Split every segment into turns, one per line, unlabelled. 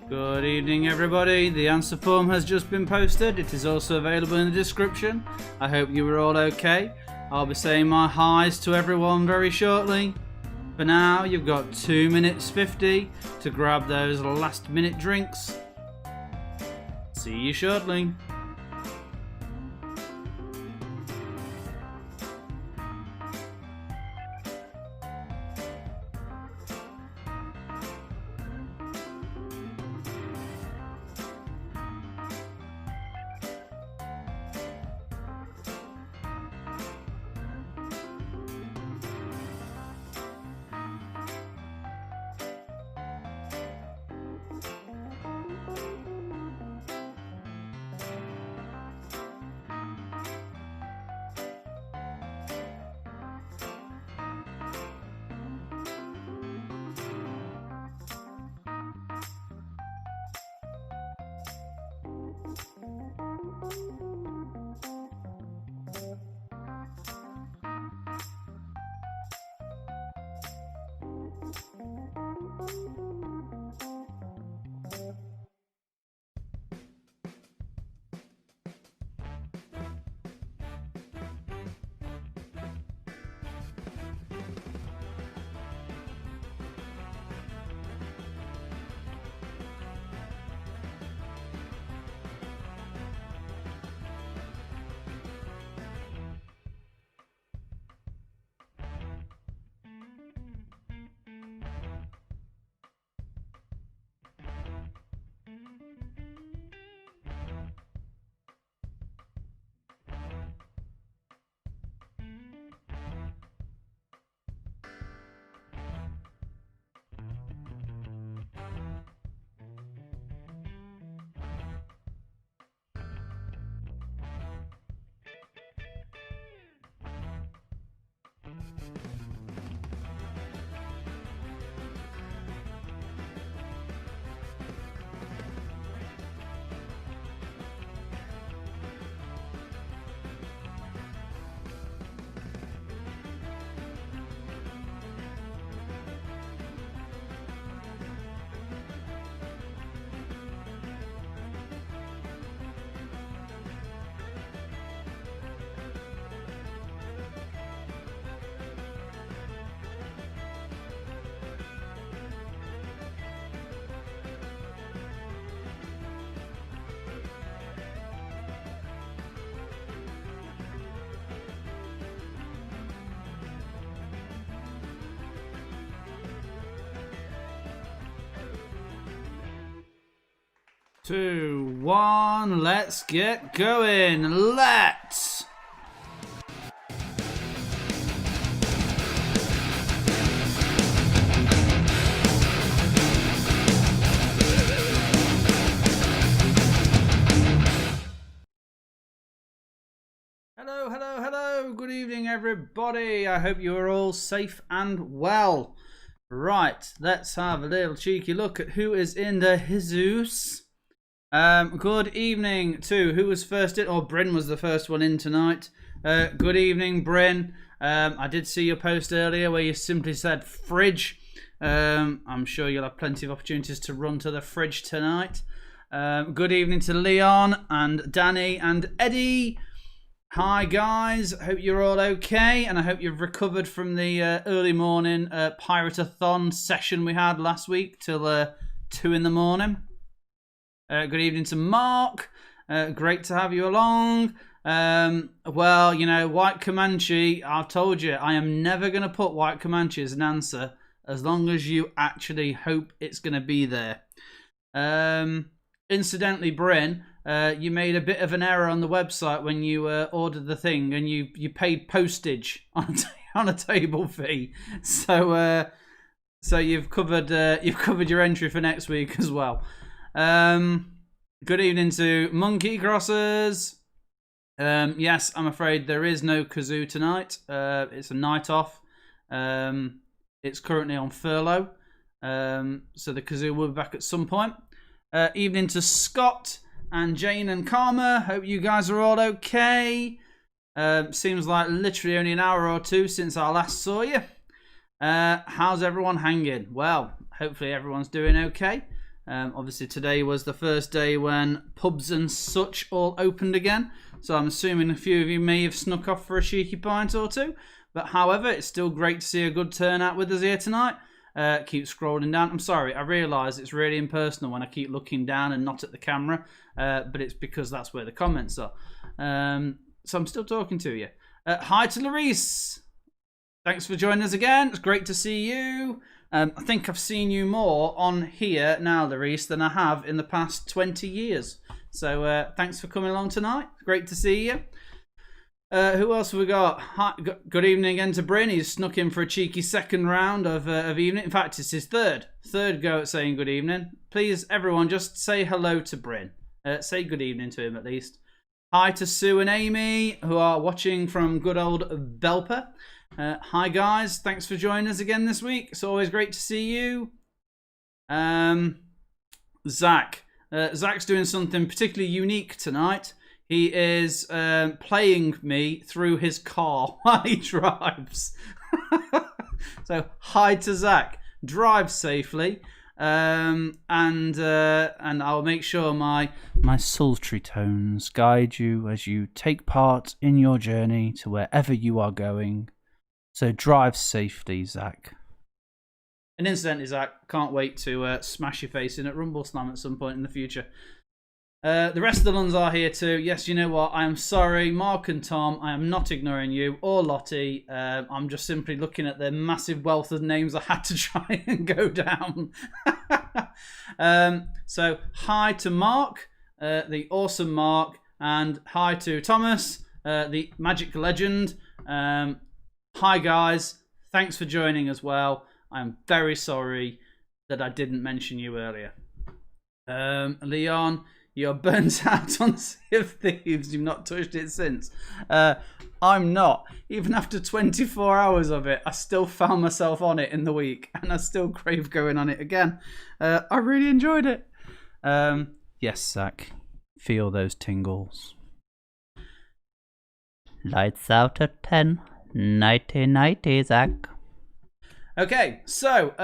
Good evening, everybody. The answer form has just been posted. It is also available in the description. I hope you were all okay. I'll be saying my highs to everyone very shortly. For now, you've got 2 minutes 50 to grab those last minute drinks. See you shortly. Two, one, let's get going. Let's. Hello. Good evening, everybody. I hope you are all safe and well. Right, let's have a little cheeky look at who is in the Jesus. Good evening to who was first in, or Bryn was the first one in tonight. Good evening, Bryn. I did see your post earlier where you simply said fridge. I'm sure you'll have plenty of opportunities to run to the fridge tonight. Good evening to Leon and Danny and Eddie. Hi guys, hope you're all okay, and I hope you've recovered from the early morning pirate-a-thon session we had last week till 2 in the morning. Good evening to Mark. Great to have you along. Well, you know, White Comanche, I've told you, I am never going to put White Comanche as an answer as long as you actually hope it's going to be there. Incidentally, Bryn, you made a bit of an error on the website when you ordered the thing, and you paid postage on a table fee. So you've covered your entry for next week as well. Good evening to Monkey Crossers. Yes, I'm afraid there is no kazoo tonight. It's a night off. It's currently on furlough. So the kazoo will be back at some point. Evening to Scott and Jane and Karma. Hope you guys are all okay. Seems like literally only an hour or two since I last saw you. How's everyone hanging? Well, hopefully everyone's doing okay. Obviously today was the first day when pubs and such all opened again, so I'm assuming a few of you may have snuck off for a cheeky pint or two, but however, it's still great to see a good turnout with us here tonight. Keep scrolling down. I'm sorry, I realise it's really impersonal when I keep looking down and not at the camera, but it's because that's where the comments are. So I'm still talking to you. Hi to Larice. Thanks for joining us again. It's great to see you. I think I've seen you more on here now, Larice, than I have in the past 20 years. So thanks for coming along tonight. Great to see you. Who else have we got? Hi, good evening again to Bryn. He's snuck in for a cheeky second round of evening. In fact, it's his third go at saying good evening. Please, everyone, just say hello to Bryn. Say good evening to him at least. Hi to Sue and Amy, who are watching from good old Belper. Hi guys, thanks for joining us again this week. It's always great to see you. Zach. Zach's doing something particularly unique tonight. He is playing me through his car while he drives. So hi to Zach. Drive safely. And I'll make sure my sultry tones guide you as you take part in your journey to wherever you are going. So drive safely, Zach. And incidentally, Zach, can't wait to smash your face in at Rumble Slam at some point in the future. The rest of the Luns are here too. Yes, you know what? I am sorry, Mark and Tom. I am not ignoring you or Lottie. I'm just simply looking at the massive wealth of names I had to try and go down. So hi to Mark, the awesome Mark, and hi to Thomas, the magic legend. Hi guys, thanks for joining as well. I'm very sorry that I didn't mention you earlier. Leon, you're burnt out on Sea of Thieves. You've not touched it since. I'm not. Even after 24 hours of it, I still found myself on it in the week, and I still crave going on it again. I really enjoyed it. Yes, Zach. Feel those tingles.
Lights out at 10. Nighty, Zach.
Okay, so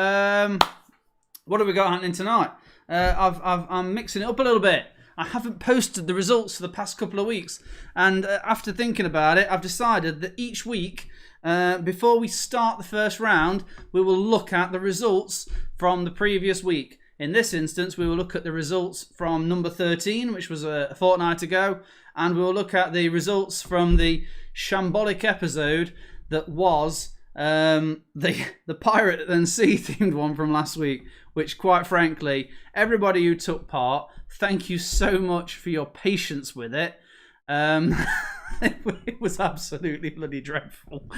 what have we got happening tonight? I'm mixing it up a little bit. I haven't posted the results for the past couple of weeks, and after thinking about it, I've decided that each week, before we start the first round, we will look at the results from the previous week. In this instance, we will look at the results from number 13, which was a fortnight ago, and we will look at the results from the shambolic episode that was the pirate and sea themed one from last week, which quite frankly, everybody who took part, thank you so much for your patience with it. It was absolutely bloody dreadful.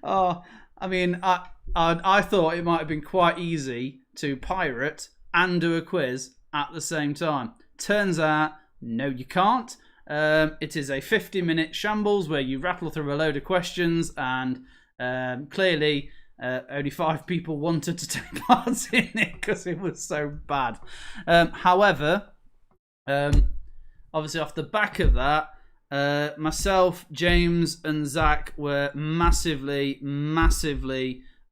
Oh, I mean, I thought it might have been quite easy to pirate and do a quiz at the same time. Turns out, no, you can't. It is a 50-minute shambles where you rattle through a load of questions, and clearly only 5 people wanted to take part in it because it was so bad. However, obviously off the back of that, myself, James and Zach were massively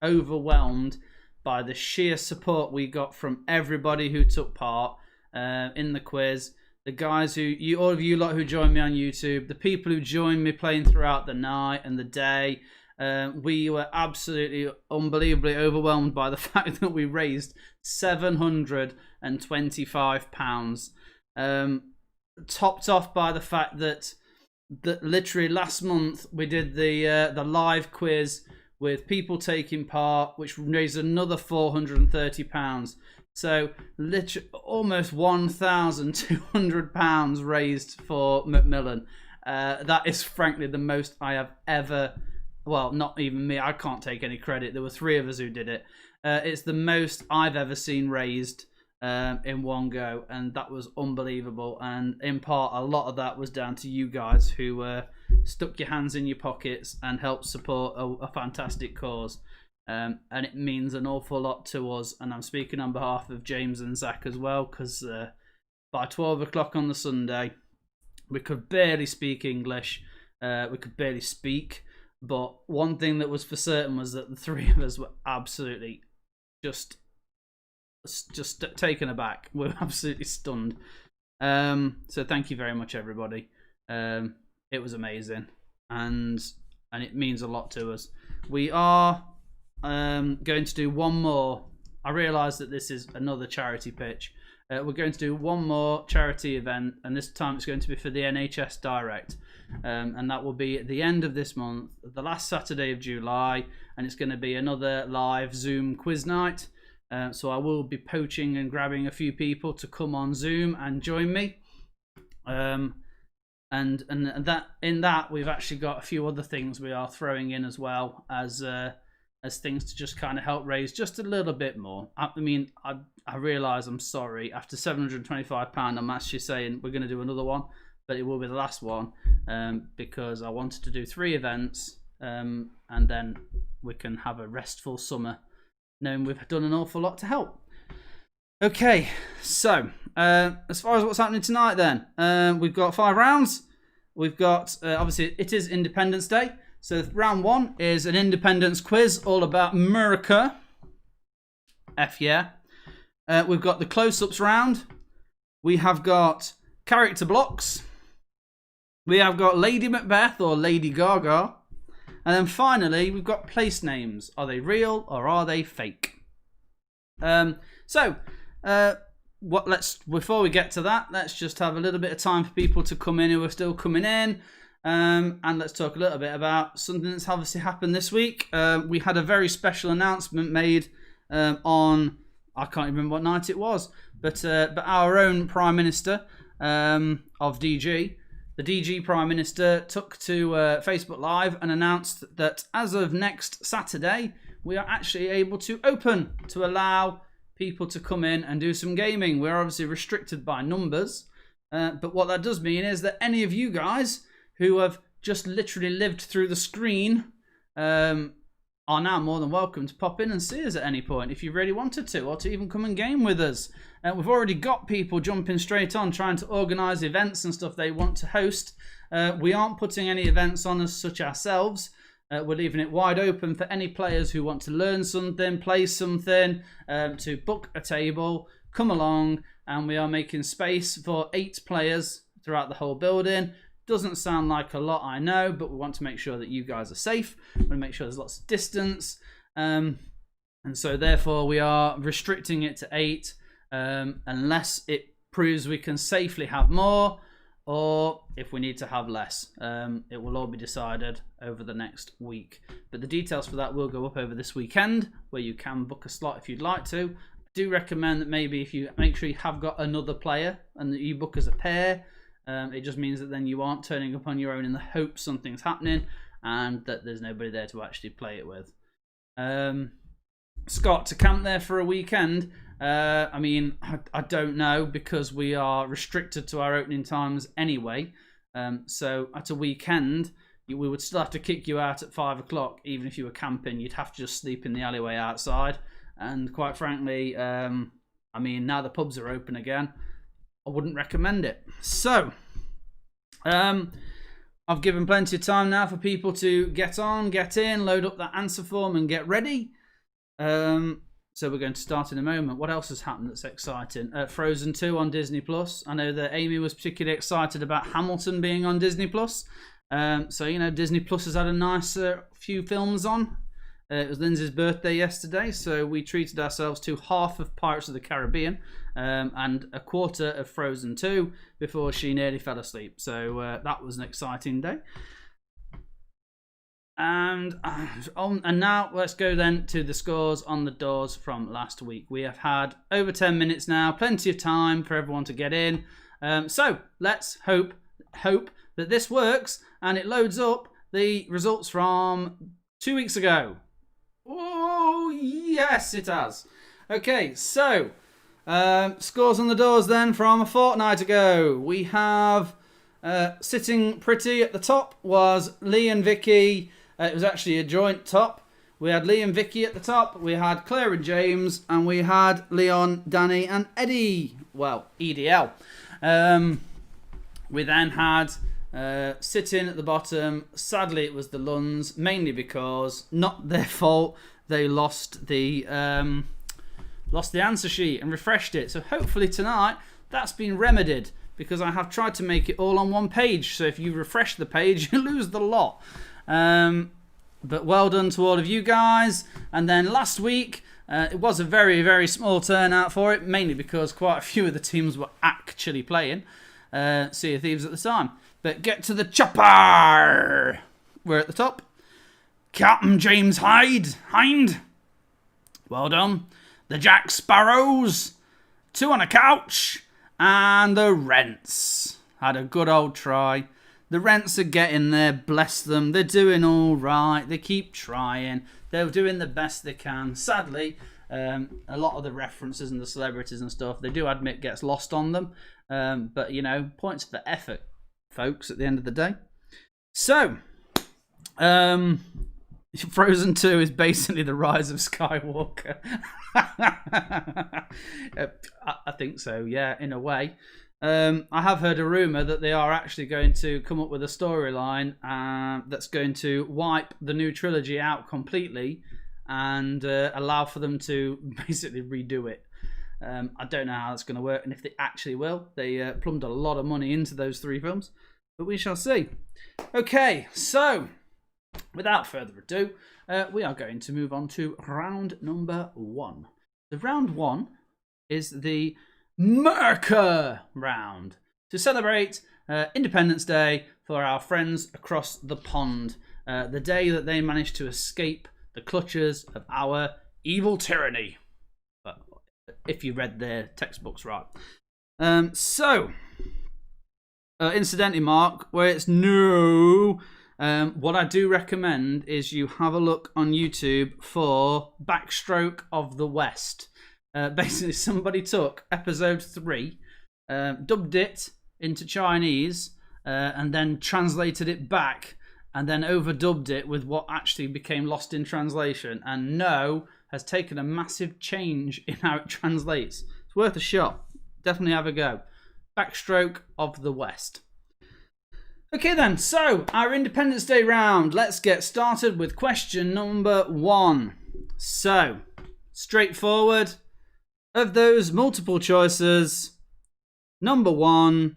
overwhelmed by the sheer support we got from everybody who took part in the quiz. The guys all of you lot who joined me on YouTube, the people who joined me playing throughout the night and the day, we were absolutely unbelievably overwhelmed by the fact that we raised £725. Topped off by the fact that literally last month we did the live quiz with people taking part, which raised another £430. So literally almost £1,200 raised for Macmillan. That is frankly the most I have ever, well, not even me, I can't take any credit. There were 3 of us who did it. It's the most I've ever seen raised in one go, and that was unbelievable. And in part, a lot of that was down to you guys who stuck your hands in your pockets and helped support a fantastic cause. And it means an awful lot to us, and I'm speaking on behalf of James and Zach as well, because by 12 o'clock on the Sunday we could barely speak English, we could barely speak, but one thing that was for certain was that the 3 of us were absolutely just just taken aback. We're absolutely stunned. So thank you very much, everybody. It was amazing, and it means a lot to us. We are going to do one more. I realise that this is another charity pitch. We're going to do one more charity event, and this time it's going to be for the NHS Direct, and that will be at the end of this month, the last Saturday of July, and it's going to be another live Zoom quiz night. So I will be poaching and grabbing a few people to come on Zoom and join me. And that in that we've actually got a few other things we are throwing in as well as things to just kind of help raise just a little bit more. I mean, I realise I'm sorry. After £725, I'm actually saying we're going to do another one, but it will be the last one because I wanted to do 3 events and then we can have a restful summer, knowing we've done an awful lot to help. Okay, so as far as what's happening tonight then, we've got 5 rounds. We've got, obviously, it is Independence Day. So round 1 is an independence quiz all about America. F yeah. We've got the close-ups round. We have got character blocks. We have got Lady Macbeth or Lady Gaga. And then finally, we've got place names. Are they real or are they fake? Before we get to that, let's just have a little bit of time for people to come in who are still coming in. And let's talk a little bit about something that's obviously happened this week. We had a very special announcement made on, I can't remember what night it was, but our own Prime Minister of DG, the DG Prime Minister, took to Facebook Live and announced that as of next Saturday, we are actually able to open to allow people to come in and do some gaming. We're obviously restricted by numbers, but what that does mean is that any of you guys who have just literally lived through the screen are now more than welcome to pop in and see us at any point if you really wanted to, or to even come and game with us. We've already got people jumping straight on trying to organise events and stuff they want to host. We aren't putting any events on as such ourselves. We're leaving it wide open for any players who want to learn something, play something, to book a table, come along, and we are making space for 8 players throughout the whole building. Doesn't sound like a lot, I know, but we want to make sure that you guys are safe. We want to make sure there's lots of distance. And so therefore we are restricting it to 8 unless it proves we can safely have more, or if we need to have less. It will all be decided over the next week. But the details for that will go up over this weekend, where you can book a slot if you'd like to. I do recommend that maybe if you make sure you have got another player and that you book as a pair. It just means that then you aren't turning up on your own in the hope something's happening and that there's nobody there to actually play it with. Scott, to camp there for a weekend, I mean, I don't know, because we are restricted to our opening times anyway. So at a weekend, we would still have to kick you out at 5 o'clock, even if you were camping. You'd have to just sleep in the alleyway outside. And quite frankly, I mean, now the pubs are open again, I wouldn't recommend it. So, I've given plenty of time now for people to get on, get in, load up that answer form and get ready. So we're going to start in a moment. What else has happened that's exciting? Frozen 2 on Disney+. I know that Amy was particularly excited about Hamilton being on Disney+. So, you know, Disney+ has had a nice few films on. It was Lindsay's birthday yesterday, so we treated ourselves to half of Pirates of the Caribbean and a quarter of Frozen 2 before she nearly fell asleep. So that was an exciting day. And now let's go then to the scores on the doors from last week. We have had over 10 minutes now, plenty of time for everyone to get in. So let's hope that this works and it loads up the results from 2 weeks ago. Oh, yes, it has. Okay, so scores on the doors then from a fortnight ago. We have sitting pretty at the top was Leigh and Vicky. It was actually a joint top. We had Leigh and Vicky at the top. We had Claire and James, and we had Leon, Danny, and Eddie. Well, EDL. We then had sitting at the bottom. Sadly, it was the Luns, mainly because not their fault. They lost the lost the answer sheet and refreshed it. So hopefully tonight that's been remedied, because I have tried to make it all on one page. So if you refresh the page, you lose the lot. But well done to all of you guys. And then last week, it was a very, very small turnout for it, mainly because quite a few of the teams were actually playing Sea of Thieves at the time. But get to the chopper! We're at the top. Captain James Hind. Well done. The Jack Sparrows. 2 on a couch. And the Rents. Had a good old try. The Rents are getting there, bless them. They're doing all right. They keep trying. They're doing the best they can. Sadly, a lot of the references and the celebrities and stuff, they do admit gets lost on them. But, you know, points for effort, folks, at the end of the day. So, Frozen 2 is basically the rise of Skywalker. I think so, yeah, in a way. I have heard a rumour that they are actually going to come up with a storyline that's going to wipe the new trilogy out completely and allow for them to basically redo it. I don't know how that's going to work, and if they actually will. They plumbed a lot of money into those 3 films, but we shall see. Okay, so without further ado, we are going to move on to round number 1. The round 1 is the Merca round to celebrate Independence Day for our friends across the pond. The day that they managed to escape the clutches of our evil tyranny. If you read their textbooks right. Incidentally, Mark, where it's new, what I do recommend is you have a look on YouTube for Backstroke of the West. Basically, somebody took episode 3, dubbed it into Chinese, and then translated it back, and then overdubbed it with what actually became lost in translation. And has taken a massive change in how it translates. It's worth a shot. Definitely have a go. Backstroke of the West. Okay then, so our Independence Day round. Let's get started with question number 1. So, straightforward. Of those multiple choices, number 1,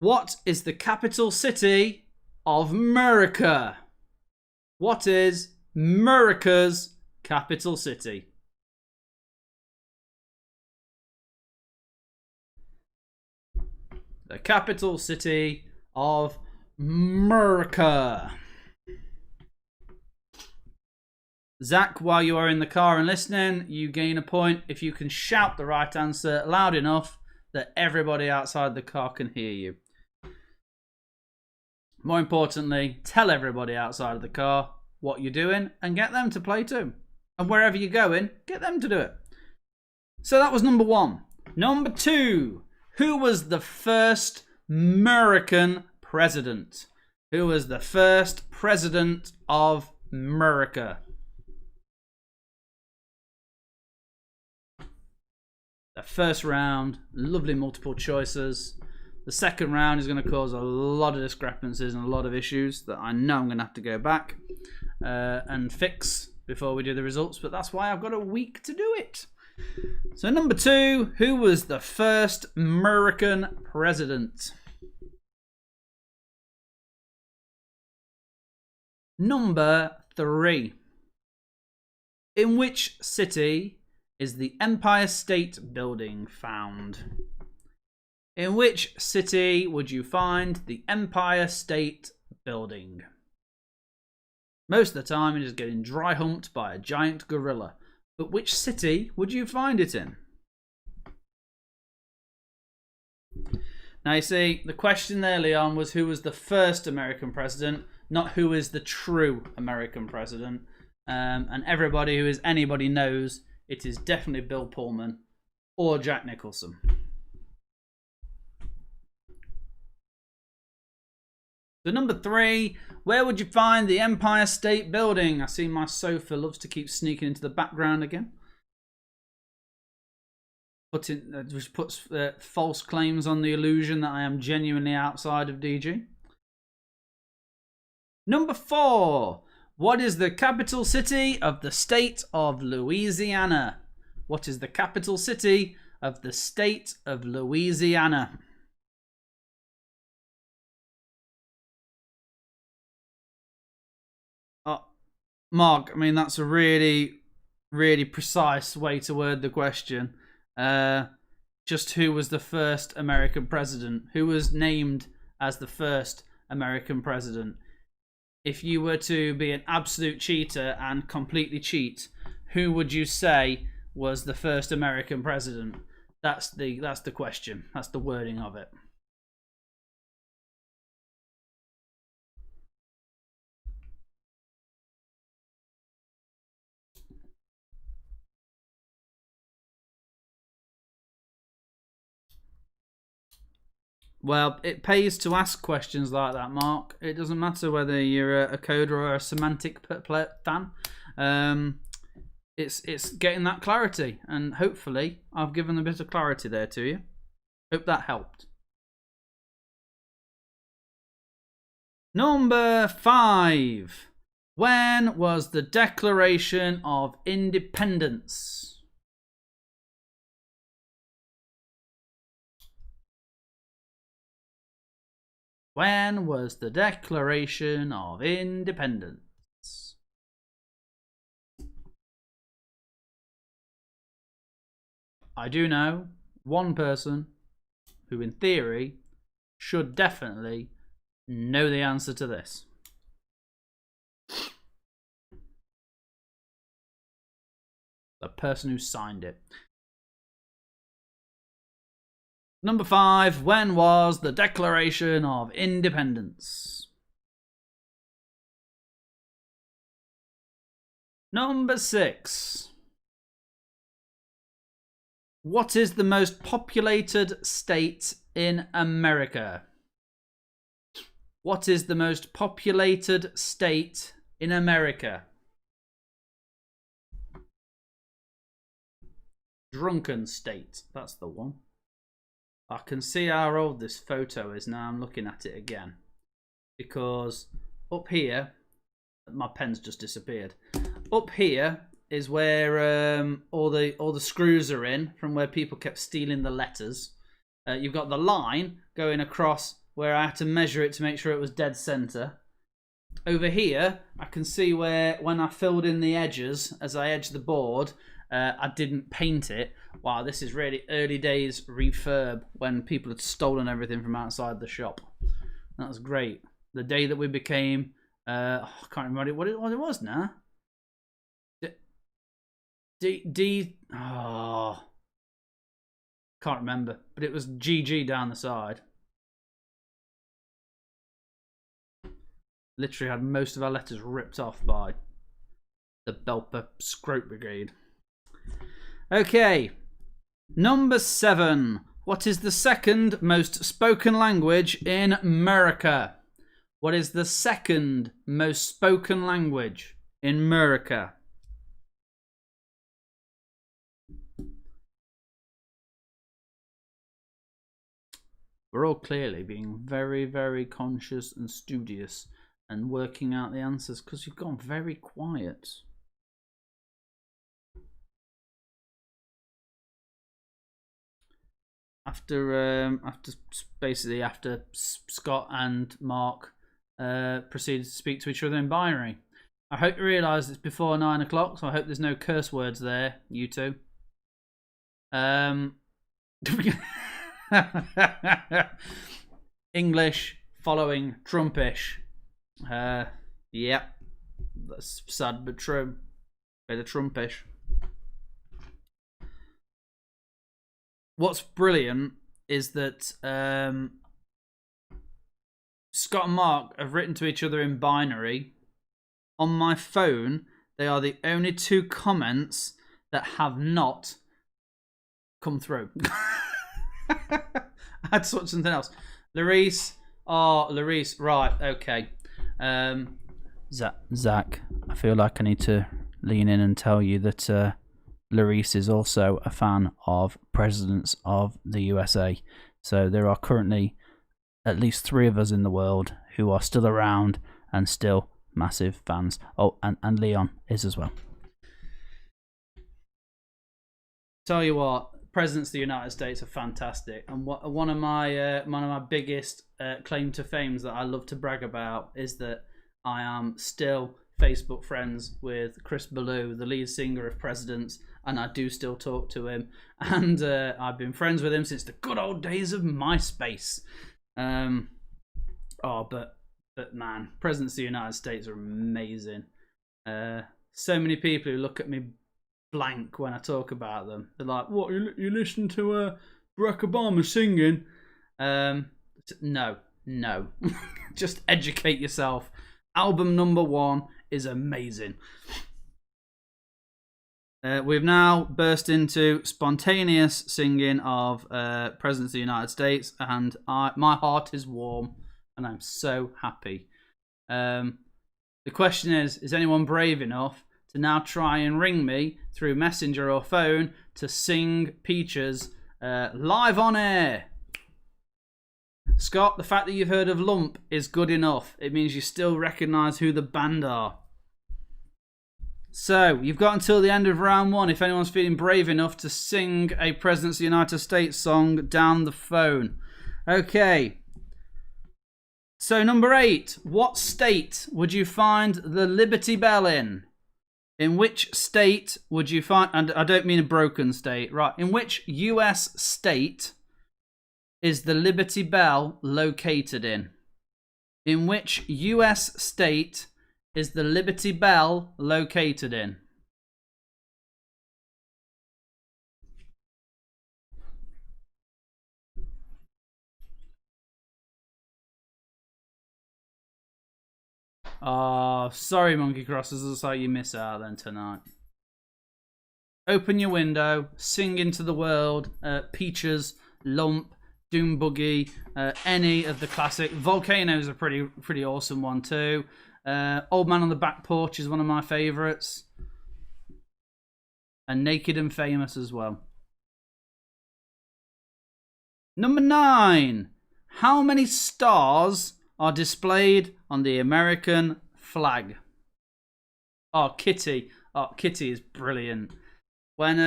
what is the capital city of America? What is America's capital city? The capital city of America. Zach, while you are in the car and listening, you gain a point if you can shout the right answer loud enough that everybody outside the car can hear you. More importantly, tell everybody outside of the car what you're doing and get them to play too. And wherever you're going, get them to do it. So that was number 1. Number 2, who was the first American president? Who was the first president of America? The first round, lovely multiple choices. The second round is going to cause a lot of discrepancies and a lot of issues that I know I'm going to have to go back and fix before we do the results, but that's why I've got a week to do it. So number 2, who was the first American president? Number 3, in which city is the Empire State Building found? In which city would you find the Empire State Building? Most of the time it is getting dry humped by a giant gorilla. But which city would you find it in? Now you see, the question there, Leon, was who was the first American president, not who is the true American president. And everybody who is anybody knows it is definitely Bill Pullman or Jack Nicholson. So number 3, where would you find the Empire State Building? I see my sofa loves to keep sneaking into the background again. Which puts false claims on the illusion that I am genuinely outside of DG. Number 4, what is the capital city of the state of Louisiana? What is the capital city of the state of Louisiana? Oh, Mark, I mean, that's a really, really precise way to word the question. Just who was the first American president? Who was named as the first American president? If you were to be an absolute cheater and completely cheat, who would you say was the first American president? That's the question. That's the wording of it. Well, it pays to ask questions like that, Mark. It doesn't matter whether you're a coder or a semantic fan. It's getting that clarity, and hopefully I've given a bit of clarity there to you. Hope that helped. Number 5. When was the Declaration of Independence? When was the Declaration of Independence? I do know one person who, in theory, should definitely know the answer to this. The person who signed it. Number 5. When was the Declaration of Independence? Number 6. What is the most populated state in America? What is the most populated state in America? Drunken state. That's the one. I can see how old this photo is now. I'm looking at it again. Because up here, my pen's just disappeared. Up here is where all the screws are in, from where people kept stealing the letters. You've got the line going across where I had to measure it to make sure it was dead center. Over here, I can see where when I filled in the edges as I edged the board, I didn't paint it. Wow, this is really early days refurb when people had stolen everything from outside the shop. That was great. The day that we became, I can't remember what it was now. Can't remember, but it was GG down the side. Literally had most of our letters ripped off by the Belper Scrope Brigade. Okay, number 7. What is the second most spoken language in America? What is the second most spoken language in America? We're all clearly being very, very conscious and studious and working out the answers because you've gone very quiet. After Scott and Mark proceeded to speak to each other in binary. I hope you realise it's before 9 o'clock, so I hope there's no curse words there, you two. English following Trumpish. Yep. That's sad but true. Bit of Trumpish. What's brilliant is that Scott and Mark have written to each other in binary. On my phone, they are the only 2 comments that have not come through. I'd sort something else. Larice. Oh, Larice. Right, okay.
Zach, I feel like I need to lean in and tell you that Larice is also a fan of presidents of the USA. So there are currently at least 3 of us in the world who are still around and still massive fans. Oh, and Leon is as well.
Tell you what, presidents of the United States are fantastic, and one of my biggest claim to fames that I love to brag about is that I am still Facebook friends with Chris Ballou, the lead singer of Presidents, and I do still talk to him, and I've been friends with him since the good old days of MySpace. But man, presidents of the United States are amazing. So many people who look at me blank when I talk about them. They're like, "What, you listen to Barack Obama singing?" No. Just educate yourself. Album number 1 is amazing. We've now burst into spontaneous singing of Presidents of the United States, and my heart is warm, and I'm so happy. The question is anyone brave enough to now try and ring me through Messenger or phone to sing Peaches live on air? Scott, the fact that you've heard of Lump is good enough. It means you still recognise who the band are. So, you've got until the end of round 1 if anyone's feeling brave enough to sing a Presidents of the United States song down the phone. Okay. So, number 8. What state would you find the Liberty Bell in? In which state would you find... And I don't mean a broken state. Right. In which US state is the Liberty Bell located in? In which US state is the Liberty Bell located in? Oh, sorry, Monkey Crosses. Looks like you miss out then tonight. Open your window, sing into the world. Peaches, Lump, Doom Buggy, any of the classic. Volcano's a pretty awesome one too. Old Man on the Back Porch is one of my favourites. And Naked and Famous as well. Number 9. How many stars are displayed on the American flag? Oh, Kitty. Oh, Kitty is brilliant. When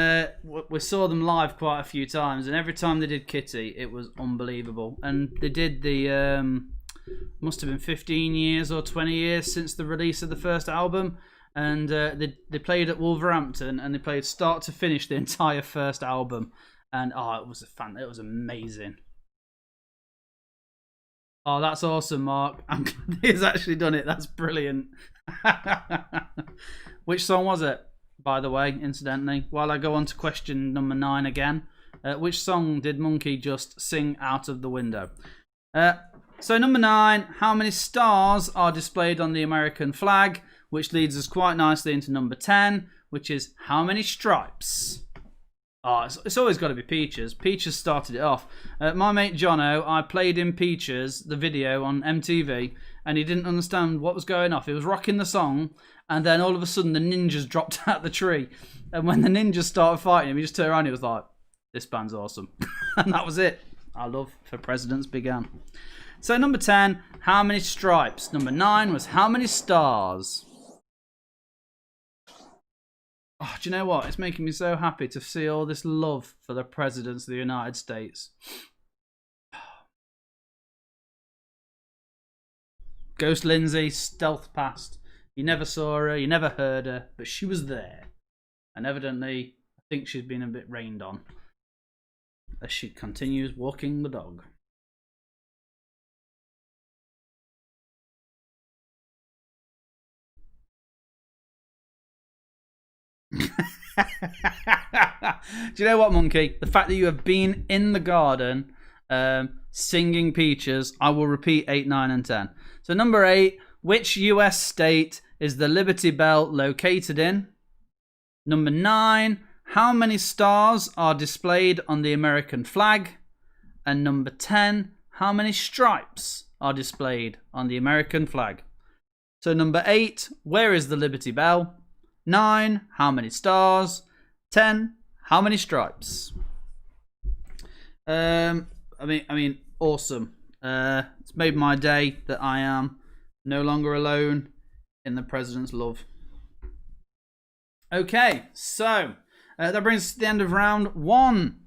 we saw them live quite a few times, and every time they did Kitty, it was unbelievable. And they did the... must have been 15 years or 20 years since the release of the first album. And they played at Wolverhampton, and they played start to finish the entire first album. And it was amazing. Oh, that's awesome, Mark. I'm glad he's actually done it. That's brilliant. Which song was it, by the way, incidentally? While I go on to question number 9 again. Which song did Monkey just sing out of the window? So number 9, how many stars are displayed on the American flag? Which leads us quite nicely into number 10, which is how many stripes? Oh, it's always got to be Peaches. Peaches started it off. My mate Jono, I played him Peaches, the video on MTV, and he didn't understand what was going off. He was rocking the song, and then all of a sudden the ninjas dropped out the tree. And when the ninjas started fighting him, he just turned around and he was like, "This band's awesome." And that was it. Our love for Presidents began. So number 10, how many stripes? Number 9 was how many stars? Oh, do you know what? It's making me so happy to see all this love for the presidents of the United States. Ghost Lindsay, stealth past. You never saw her, you never heard her, but she was there. And evidently, I think she's been a bit rained on as she continues walking the dog. Do you know what, Monkey? The fact that you have been in the garden singing Peaches, I will repeat 8, 9 and 10. So number 8, which US state is the Liberty Bell located in? Number 9, how many stars are displayed on the American flag? And number 10, how many stripes are displayed on the American flag? So number 8, where is the Liberty Bell? 9, how many stars? 10, how many stripes? I mean, awesome. It's made my day that I am no longer alone in the president's love. Okay, so That brings us to the end of round 1.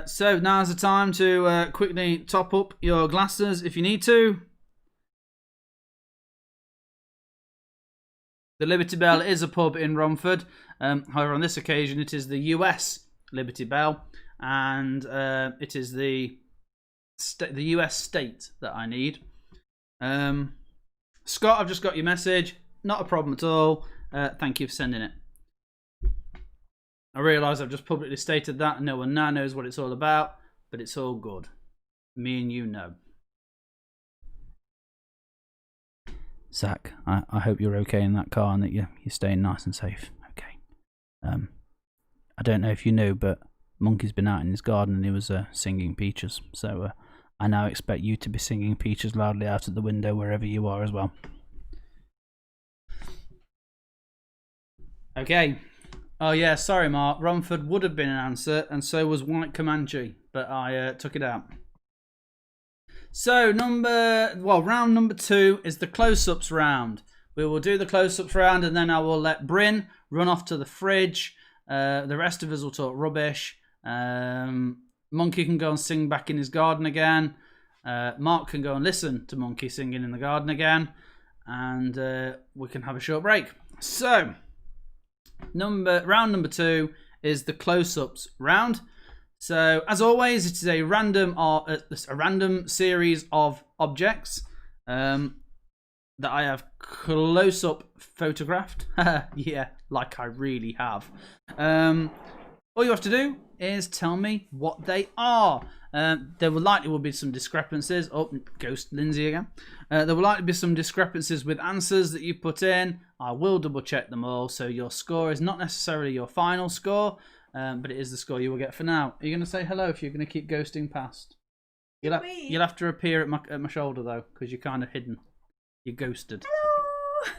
So now's the time to quickly top up your glasses if you need to. The Liberty Bell is a pub in Romford. However, on this occasion, it is the US Liberty Bell, and it is the US state that I need. Scott, I've just got your message. Not a problem at all. Thank you for sending it. I realise I've just publicly stated that, and no one now knows what it's all about, but it's all good. Me and you know.
Zach, I hope you're okay in that car and that you're staying nice and safe. Okay. I don't know if you knew, but Monkey's been out in his garden and he was singing Peaches. So I now expect you to be singing Peaches loudly out of the window wherever you are as well.
Okay. Oh yeah, sorry Mark. Romford would have been an answer, and so was White Comanche, but I took it out. So round number 2 is the close-ups round. We will do the close-ups round, and then I will let Bryn run off to the fridge. The rest of us will talk rubbish. Monkey can go and sing back in his garden again. Mark can go and listen to Monkey singing in the garden again, and we can have a short break. So, round number 2 is the close-ups round. So, as always, it is a random series of objects that I have close-up photographed. Yeah, like I really have. All you have to do is tell me what they are. There will be some discrepancies. Oh, Ghost Lindsay again. There will likely be some discrepancies with answers that you put in. I will double check them all, so your score is not necessarily your final score, but it is the score you will get for now. Are you going to say hello if you're going to keep ghosting past? You'll have to appear at my shoulder though, because you're kind of hidden. You're ghosted.
Hello.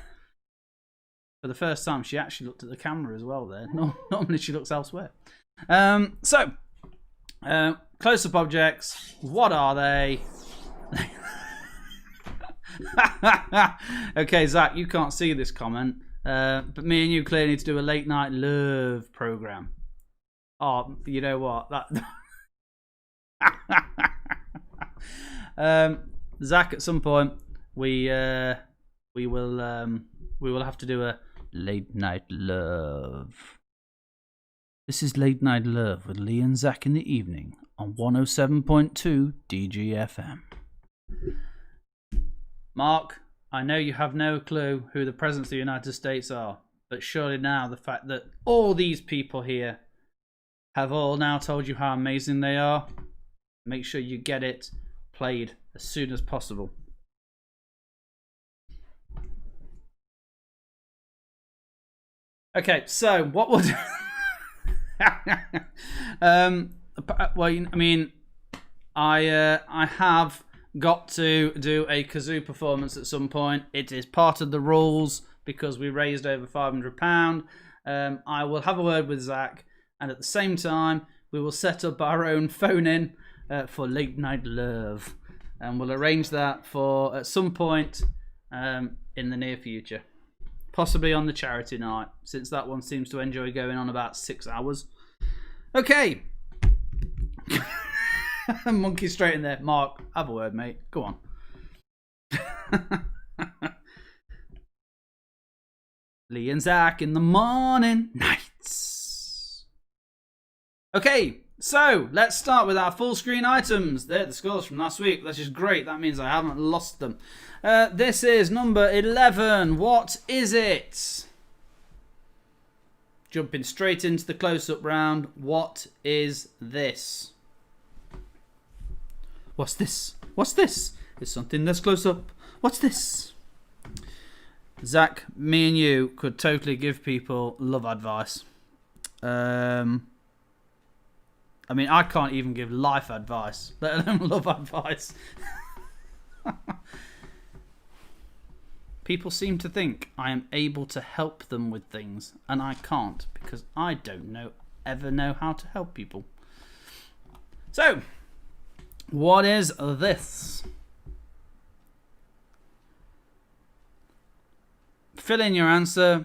For the first time, she actually looked at the camera as well. There, normally she looks elsewhere. Close-up objects. What are they? Okay, Zach, you can't see this comment, but me and you clearly need to do a late night love program. Oh, you know what? Zach, at some point we will have to do a late night love. This is Late Night Love with Leigh and Zach in the evening on 107.2 DGFM. Mark, I know you have no clue who the presidents of the United States are, but surely now the fact that all these people here have all now told you how amazing they are, make sure you get it played as soon as possible. Okay, so what would... well, I mean, I have got to do a kazoo performance at some point. It is part of the rules because we raised over £500. I will have a word with Zach, and at the same time, we will set up our own phone-in for Late Night Love, and we'll arrange that for at some point in the near future. Possibly on the charity night, since that one seems to enjoy going on about 6 hours. Okay. Monkey straight in there. Mark, have a word, mate. Go on. Leigh and Zach in the morning nights. Okay, so let's start with our full screen items. They're the scores from last week. That's just great. That means I haven't lost them. This is number 11. What is it? Jumping straight into the close-up round. What is this? What's this? What's this? It's something that's close up. What's this? Zach, me and you could totally give people love advice. I mean, I can't even give life advice, let alone love advice. People seem to think I am able to help them with things, and I can't because I don't ever know how to help people. So, what is this? Fill in your answer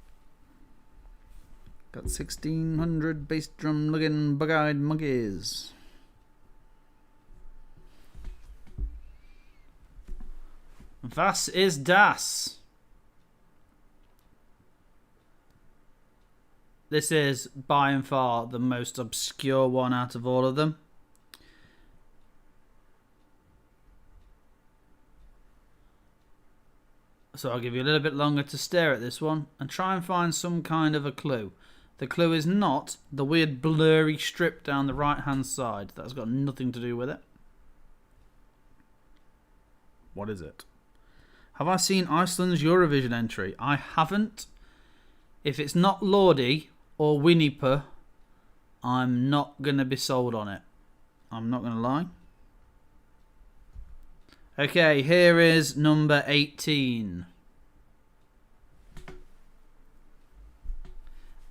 Got 1600 bass drum looking bug-eyed monkeys. Was ist das? This is by and far the most obscure one out of all of them. So I'll give you a little bit longer to stare at this one and try and find some kind of a clue. The clue is not the weird blurry strip down the right hand side. That's got nothing to do with it. What is it? Have I seen Iceland's Eurovision entry? I haven't. If it's not Lordi or Winnie Pooh, I'm not going to be sold on it. I'm not going to lie. Okay, here is number 18.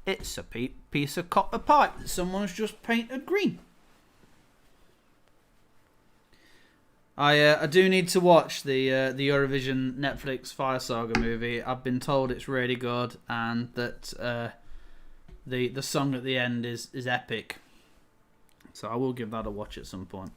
It's a piece of copper pipe that someone's just painted green. I do need to watch the Eurovision Netflix Fire Saga movie. I've been told it's really good and that the song at the end is epic. So I will give that a watch at some point.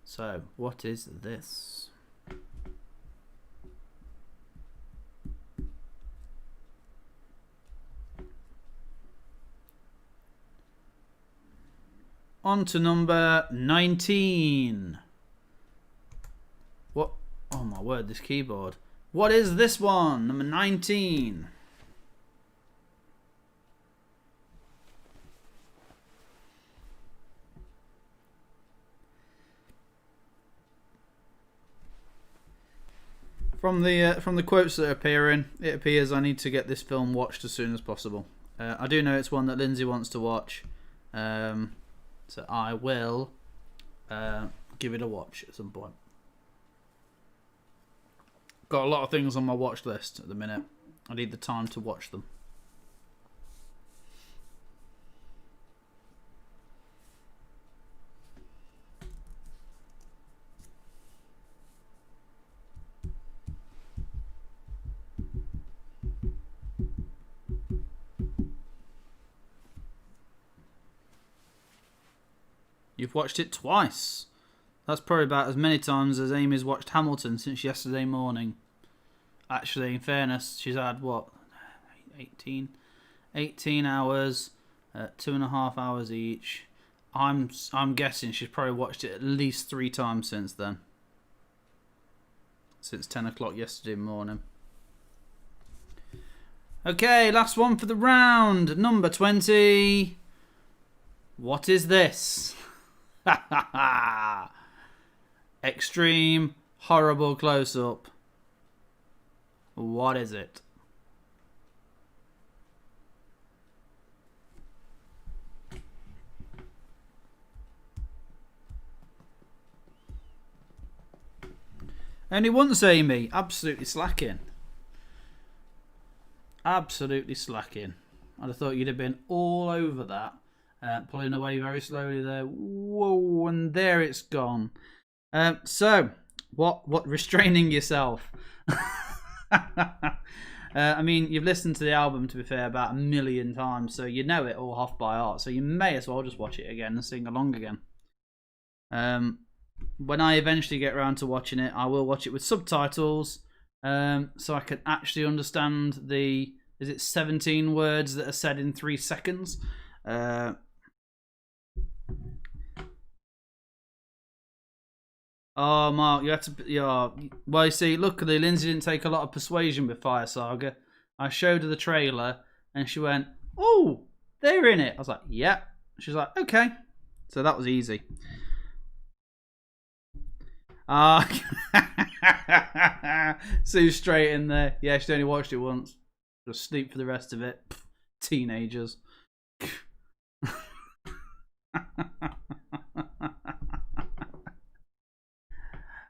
So, what is this? On to number 19. What? Oh my word, this keyboard. What is this one? Number 19. From the quotes that are appearing, it appears I need to get this film watched as soon as possible. I do know it's one that Lindsay wants to watch, so I will give it a watch at some point. Got a lot of things on my watch list at the minute. I need the time to watch them. You've watched it twice. That's probably about as many times as Amy's watched Hamilton since yesterday morning. Actually, in fairness, she's had, what, 18 hours, 2.5 hours each. I'm guessing she's probably watched it at least 3 times since then. Since 10 o'clock yesterday morning. Okay, last one for the round. Number 20. What is this? Extreme, horrible close-up. What is it? Only once, Amy. Absolutely slacking. Absolutely slacking. I'd have thought you'd have been all over that. Pulling away very slowly there. Whoa, and there it's gone. So, what restraining yourself? I mean, you've listened to the album, to be fair, about 1 million times, so you know it all off by heart. So you may as well just watch it again and sing along again. When I eventually get around to watching it, I will watch it with subtitles, so I can actually understand the... Is it 17 words that are said in 3 seconds? Oh, Mark, you had to... Yeah. Well, you see, luckily, Lindsay didn't take a lot of persuasion with Fire Saga. I showed her the trailer, and she went, "Oh, they're in it." I was like, "Yeah." She's like, "Okay." So that was easy. Sue straight in there. Yeah, she only watched it once. Just sleep for the rest of it. Pff, teenagers.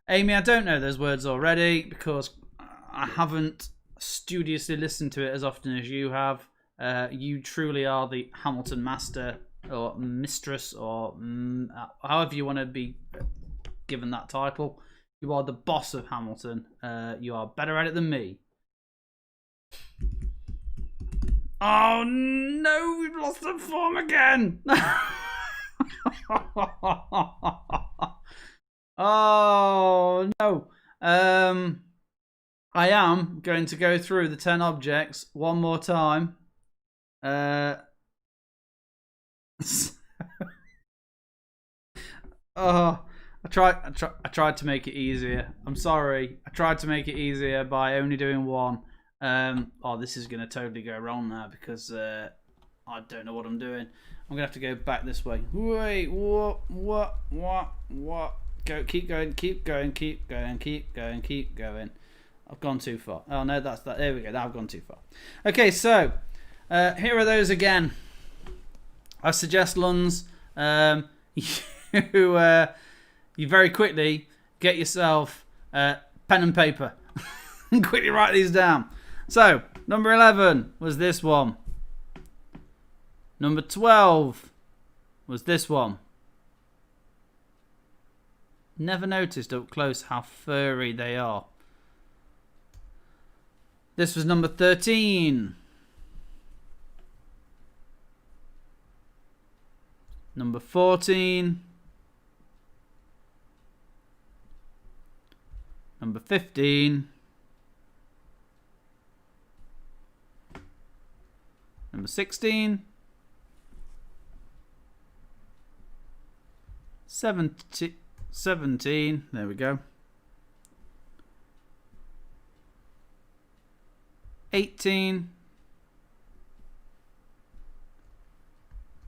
Amy, I don't know those words already because I haven't studiously listened to it as often as you have. You truly are the Hamilton master or mistress, or however you want to be given that title. You are the boss of Hamilton. You are better at it than me. Oh no, we've lost the form again. Oh no. I am going to go through the 10 objects one more time. Oh, I tried to make it easier. I'm sorry. I tried to make it easier by only doing one. Oh, this is going to totally go wrong now because I don't know what I'm doing. I'm going to have to go back this way. Wait, what? Go, keep going. I've gone too far. Oh, no, that's that. There we go. Now I've gone too far. Okay, so here are those again. I suggest, Luns, you very quickly get yourself pen and paper and quickly write these down. So, number 11 was this one. Number 12 was this one. Never noticed up close how furry they are. This was number 13. Number 14. Number 15. Number 16. 17. There we go. 18.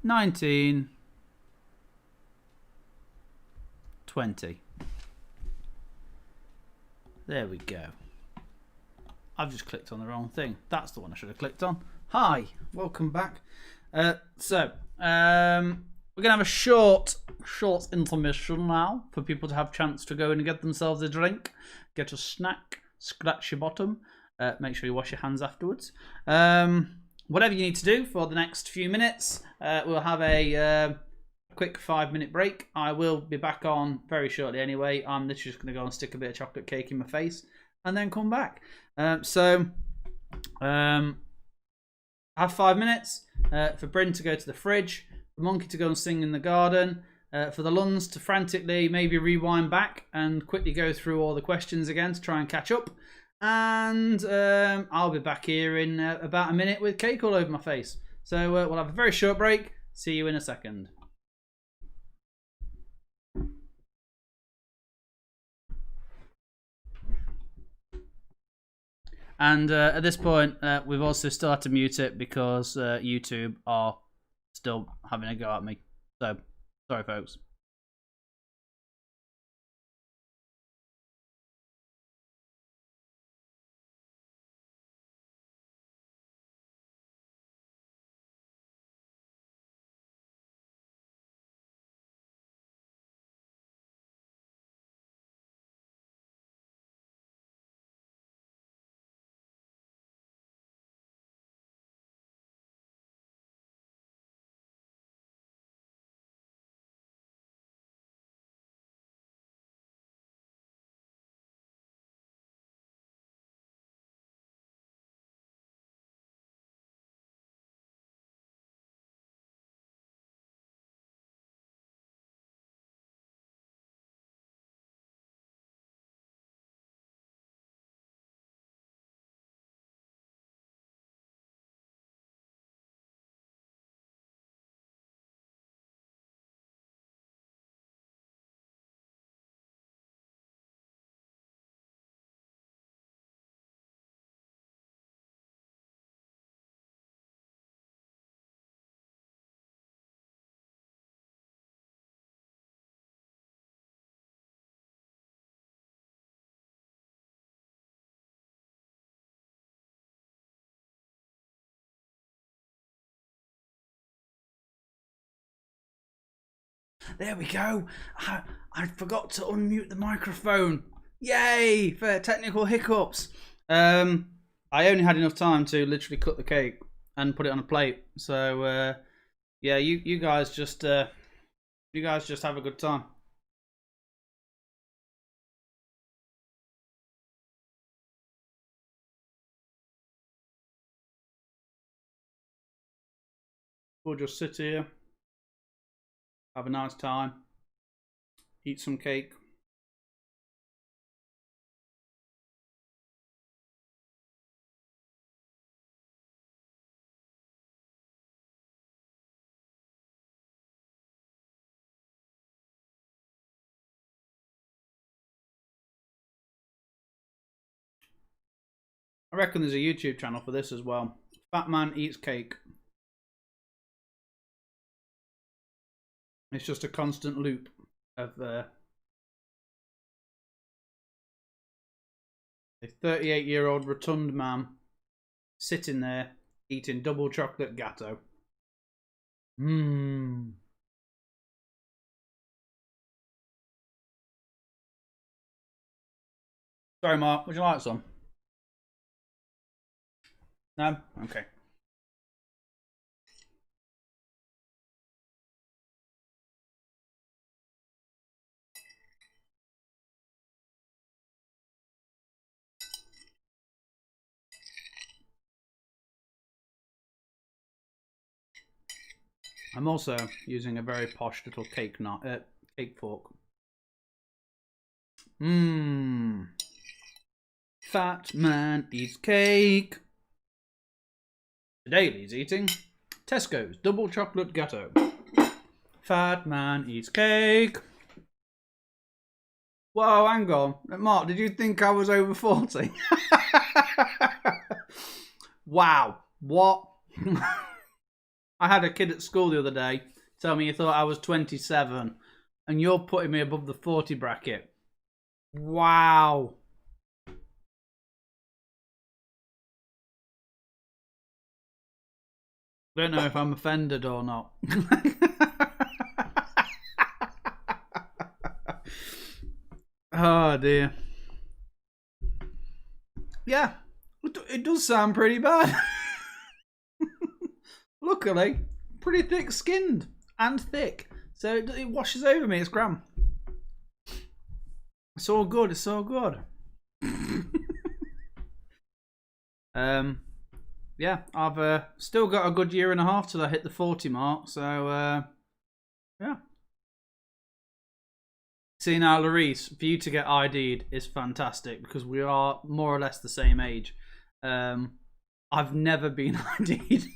19. 20. There we go. I've just clicked on the wrong thing. That's the one I should have clicked on. Hi, welcome back. So we're gonna have a short intermission now for people to have a chance to go in and get themselves a drink, get a snack, scratch your bottom, make sure you wash your hands afterwards. Whatever you need to do for the next few minutes, we'll have a quick 5-minute break. I will be back on very shortly anyway. I'm literally just going to go and stick a bit of chocolate cake in my face and then come back. Have 5 minutes for Bryn to go to the fridge, for Monkey to go and sing in the garden, for the Luns to frantically maybe rewind back and quickly go through all the questions again to try and catch up. And I'll be back here in about a minute with cake all over my face. So we'll have a very short break. See you in a second. And at this point, we've also still had to mute it because YouTube are still having a go at me. So, sorry, folks. There we go. I forgot to unmute the microphone. Yay for technical hiccups. I only had enough time to literally cut the cake and put it on a plate. So Yeah, you guys just have a good time. We'll just sit here, have a nice time, eat some cake. I reckon there's a YouTube channel for this as well. Fat Man Eats Cake. It's just a constant loop of a 38-year-old rotund man sitting there eating double chocolate gatto. Mmm. Sorry, Mark. Would you like some? No? Okay. I'm also using a very posh little cake fork. Mmm. Fat Man Eats Cake. Today Leigh's eating Tesco's double chocolate gatto. Fat Man Eats Cake. Whoa, hang on. Mark, did you think I was over 40? Wow. What? I had a kid at school the other day tell me he thought I was 27, and you're putting me above the 40 bracket. Wow. Don't know if I'm offended or not. Oh dear. Yeah, it does sound pretty bad. Luckily, pretty thick skinned and thick, so it washes over me. It's grand. It's all good. It's all good. Yeah, I've still got a good year and a half till I hit the 40 mark. So yeah. See now, Larice, for you to get ID'd is fantastic because we are more or less the same age. I've never been ID'd.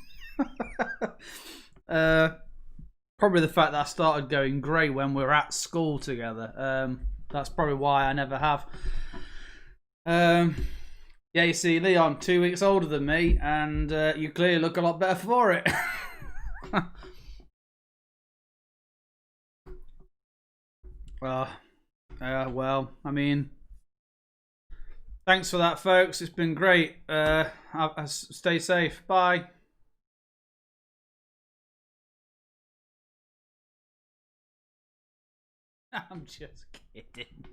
Probably the fact that I started going grey when we were at school together. That's probably why I never have. Yeah, you see, Leon, 2 weeks older than me, and you clearly look a lot better for it. Well, I mean, thanks for that, folks. It's been great. Stay safe. Bye. I'm just kidding.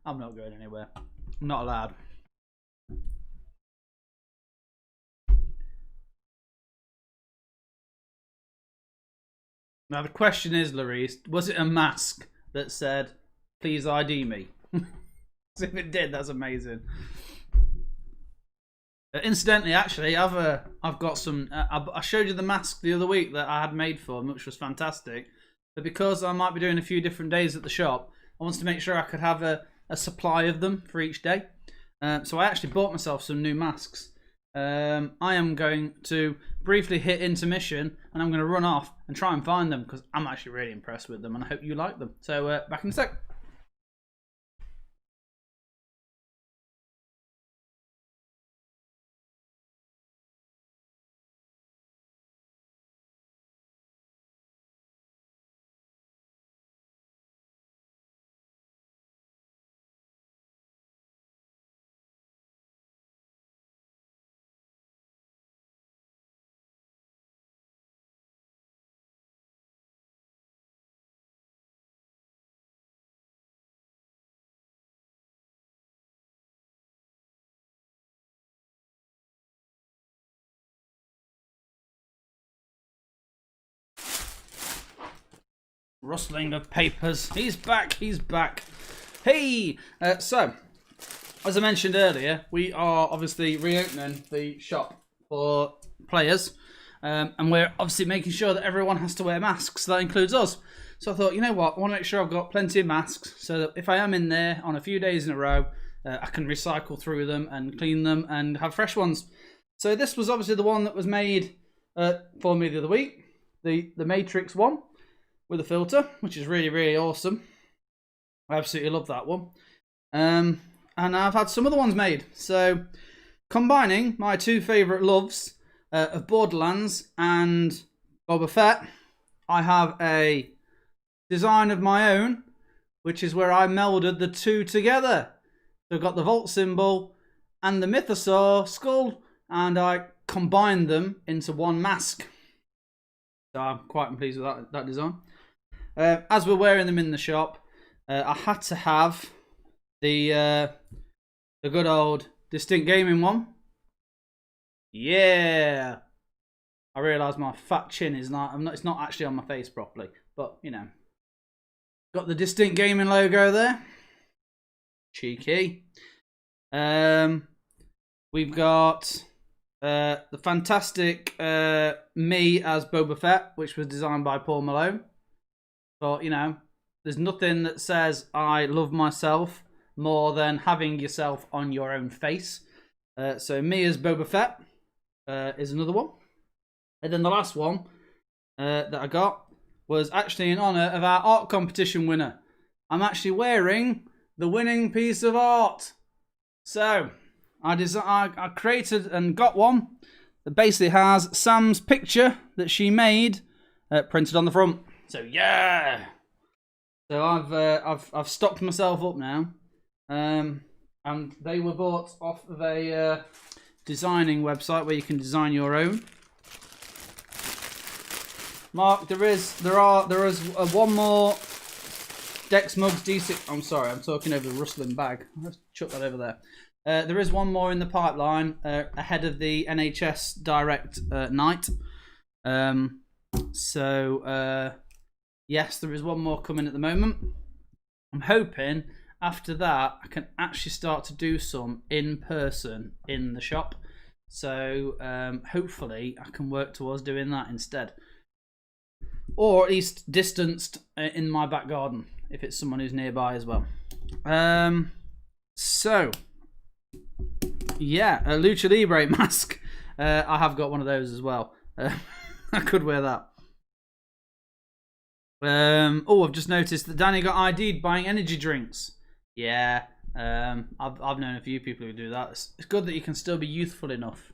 I'm not going anywhere. I'm not allowed. Now the question is, Larice, was it a mask that said, "Please ID me"? If it did, that's amazing. Incidentally, actually, I've got some. I showed you the mask the other week that I had made for him, which was fantastic. But because I might be doing a few different days at the shop, I wanted to make sure I could have a supply of them for each day. So I actually bought myself some new masks. I am going to briefly hit intermission, and I'm going to run off and try and find them because I'm actually really impressed with them, and I hope you like them. So back in a sec. rustling of papers. He's back. He's back. Hey! So, as I mentioned earlier, we are obviously reopening the shop for players. And we're obviously making sure that everyone has to wear masks. That includes us. So I thought, you know what? I want to make sure I've got plenty of masks so that if I am in there on a few days in a row, I can recycle through them and clean them and have fresh ones. So this was obviously the one that was made for me the other week. The Matrix one with a filter, which is really, really awesome. I absolutely love that one. And I've had some other ones made. So combining my two favourite loves of Borderlands and Boba Fett, I have a design of my own, which is where I melded the two together. So I've got the Vault symbol and the Mythosaur skull, and I combined them into one mask. So I'm quite pleased with that design. As we're wearing them in the shop, I had to have the good old Distinct Gaming one. Yeah, I realise my fat chin is it's not actually on my face properly, but you know, got the Distinct Gaming logo there. Cheeky. We've got the fantastic me as Boba Fett, which was designed by Paul Malone. But you know, there's nothing that says I love myself more than having yourself on your own face. So me as Boba Fett is another one. And then the last one that I got was actually in honour of our art competition winner. I'm actually wearing the winning piece of art. So I created and got one that basically has Sam's picture that she made printed on the front. So yeah. So I've stocked myself up now, and they were bought off of a designing website where you can design your own. Mark, there is one more Dex Mugs D6. I'm sorry, I'm talking over the rustling bag. Let's chuck that over there. There is one more in the pipeline ahead of the NHS Direct night. Yes, there is one more coming at the moment. I'm hoping after that I can actually start to do some in person in the shop. So hopefully I can work towards doing that instead. Or at least distanced in my back garden, if it's someone who's nearby as well. So, yeah, a Lucha Libre mask. I have got one of those as well. I could wear that. I've just noticed that Danny got ID'd buying energy drinks. Yeah, I've known a few people who do that. It's good that you can still be youthful enough.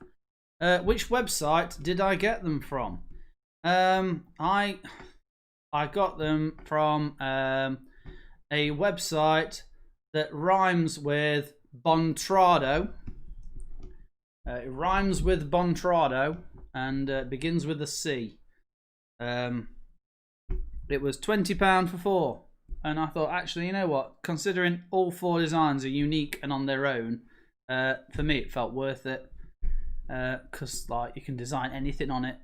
Which website did I get them from? I got them from a website that rhymes with Bontrado. It rhymes with Bontrado and begins with a C. It was £20 for 4, and I thought, actually, you know what? Considering all 4 designs are unique and on their own, for me it felt worth it, because like you can design anything on it,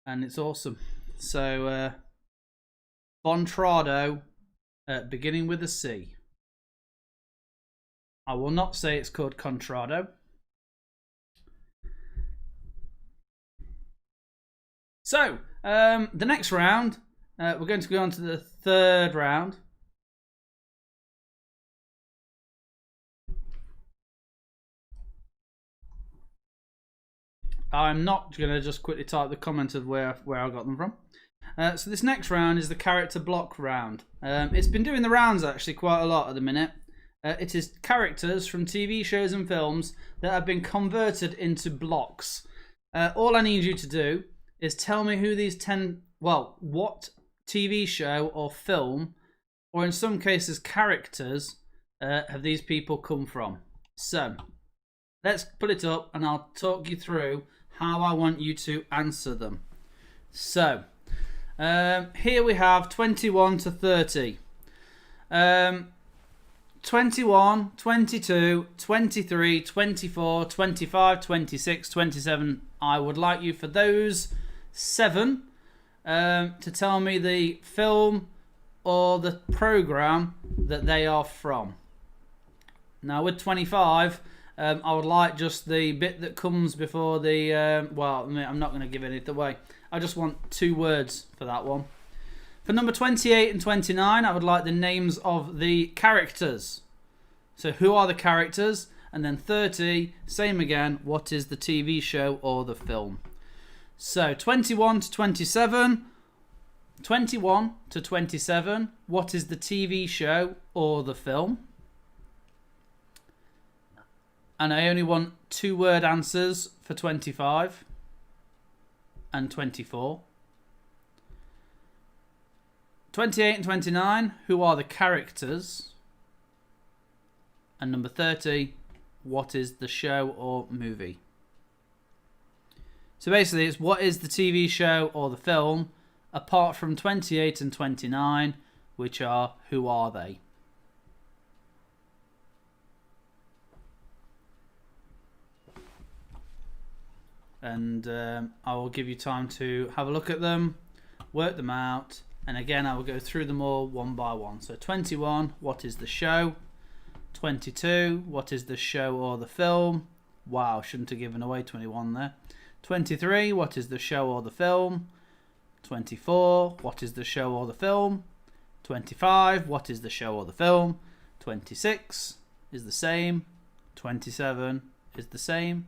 and it's awesome. So, Bontrado, beginning with a C. I will not say it's called Contrado. So, the next round, we're going to go on to the third round. I'm not going to just quickly type the comment of where I got them from. So this next round is the character block round. It's been doing the rounds actually quite a lot at the minute. It is characters from TV shows and films that have been converted into blocks. All I need you to do is tell me who these what TV show or film, or in some cases characters, have these people come from. So let's put it up and I'll talk you through how I want you to answer them. So here we have 21 to 30. 21, 22, 23, 24, 25, 26, 27. I would like you for those 7 to tell me the film, or the program that they are from. Now with 25, I would like just the bit that comes before the, well, I'm not going to give it away. I just want 2 words for that one. For number 28 and 29, I would like the names of the characters. So who are the characters? And then 30, same again, what is the TV show or the film? So 21 to 27, 21 to 27, what is the TV show or the film? And I only want 2-word answers for 25 and 24. 28 and 29, who are the characters? And number 30, what is the show or movie? So basically it's what is the TV show or the film, apart from 28 and 29, which are who are they? And I will give you time to have a look at them, work them out, and again I will go through them all one by one. So 21, what is the show? 22, what is the show or the film? Wow, shouldn't have given away 21 there. 23, what is the show or the film? 24, what is the show or the film? 25, what is the show or the film? 26 is the same. 27 is the same.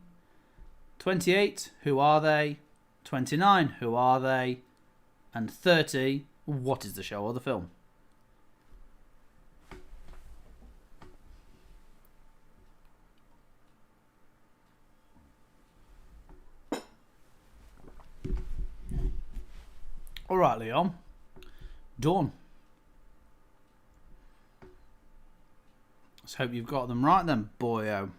28, who are they? 29, who are they? And 30, what is the show or the film? All right, Leon. Done. Let's hope you've got them right then, boyo.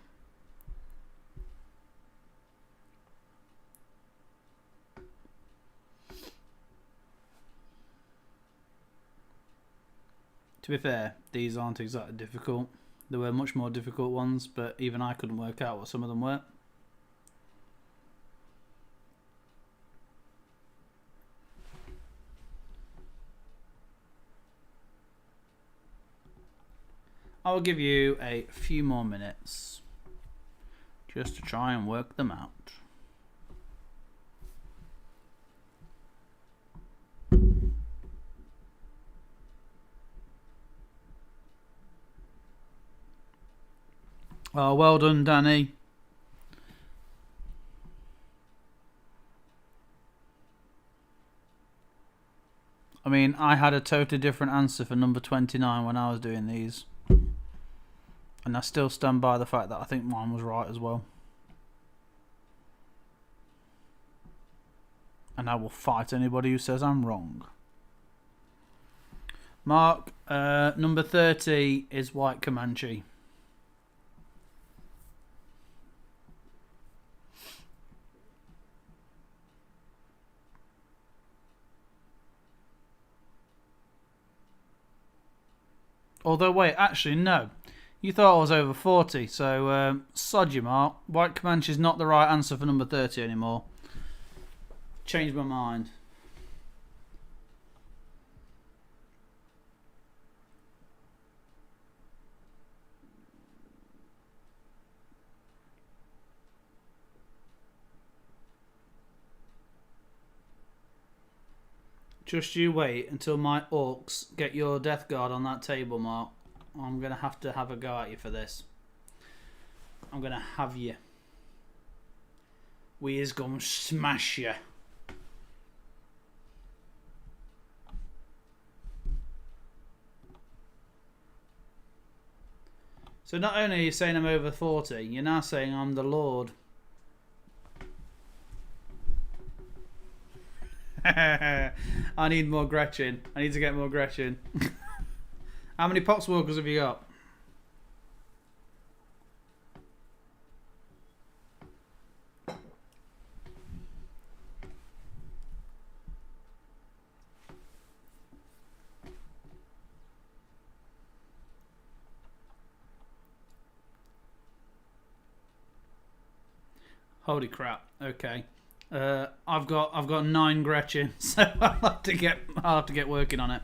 To be fair, these aren't exactly difficult. There were much more difficult ones, but even I couldn't work out what some of them were. I will give you a few more minutes just to try and work them out. Oh, well done, Danny. I mean, I had a totally different answer for number 29 when I was doing these. And I still stand by the fact that I think mine was right as well. And I will fight anybody who says I'm wrong. Mark, number 30 is White Comanche. Although, wait, actually, no. You thought I was over 40, so sod you, Mark. White Comanche is not the right answer for number 30 anymore. Changed my mind. Just you wait until my orcs get your death guard on that table, Mark. I'm going to have a go at you for this. I'm going to have you. We is going to smash you. So not only are you saying I'm over 40, you're now saying I'm the Lord. I need more Gretchen. I need to get more Gretchen. How many Poxwalkers have you got? Holy crap! Okay, I've got 9 Gretchen, so I'll have to get working on it.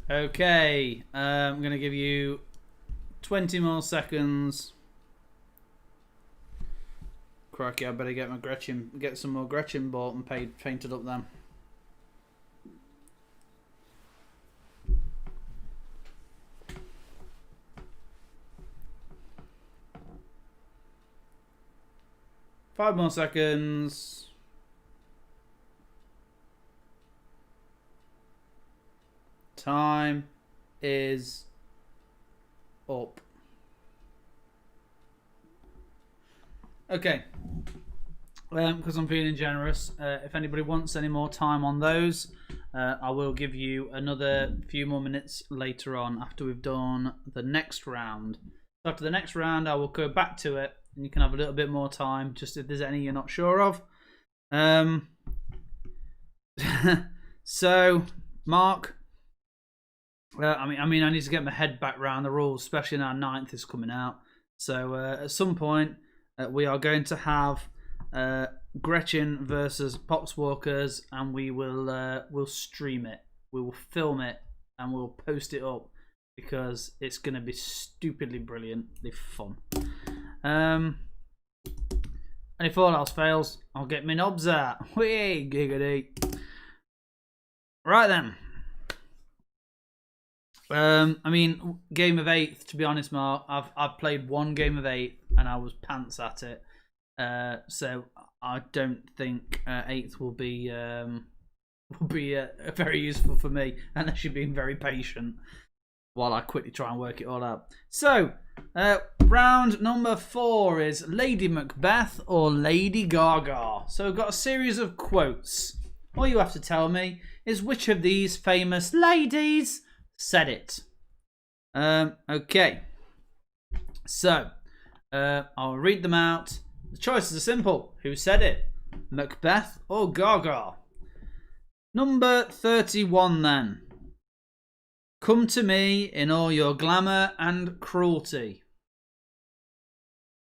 Okay, I'm going to give you 20 more seconds. Crikey, I better get some more Gretchen bought and painted up then. Five more seconds. Time is up. Okay. Because I'm feeling generous. If anybody wants any more time on those, I will give you another few more minutes later on after we've done the next round. So after the next round, I will go back to it, and you can have a little bit more time, just if there's any you're not sure of. So, Mark. I mean, I need to get my head back around the rules, especially now 9th is coming out. So at some point, we are going to have Gretchen versus Poxwalkers, and we'll stream it. We will film it, and we'll post it up because it's going to be stupidly brilliantly fun. And if all else fails, I'll get my knobs out. Whee, giggity. Right then. I mean, game of 8th. To be honest, Mark, I've played one game of 8 and I was pants at it. So I don't think 8th will be very useful for me unless you're being very patient while I quickly try and work it all out. So round number 4 is Lady Macbeth or Lady Gaga. So we've got a series of quotes. All you have to tell me is which of these famous ladies said it. Okay. So, I'll read them out. The choices are simple. Who said it? Macbeth or Gaga? Number 31 then. Come to me in all your glamour and cruelty.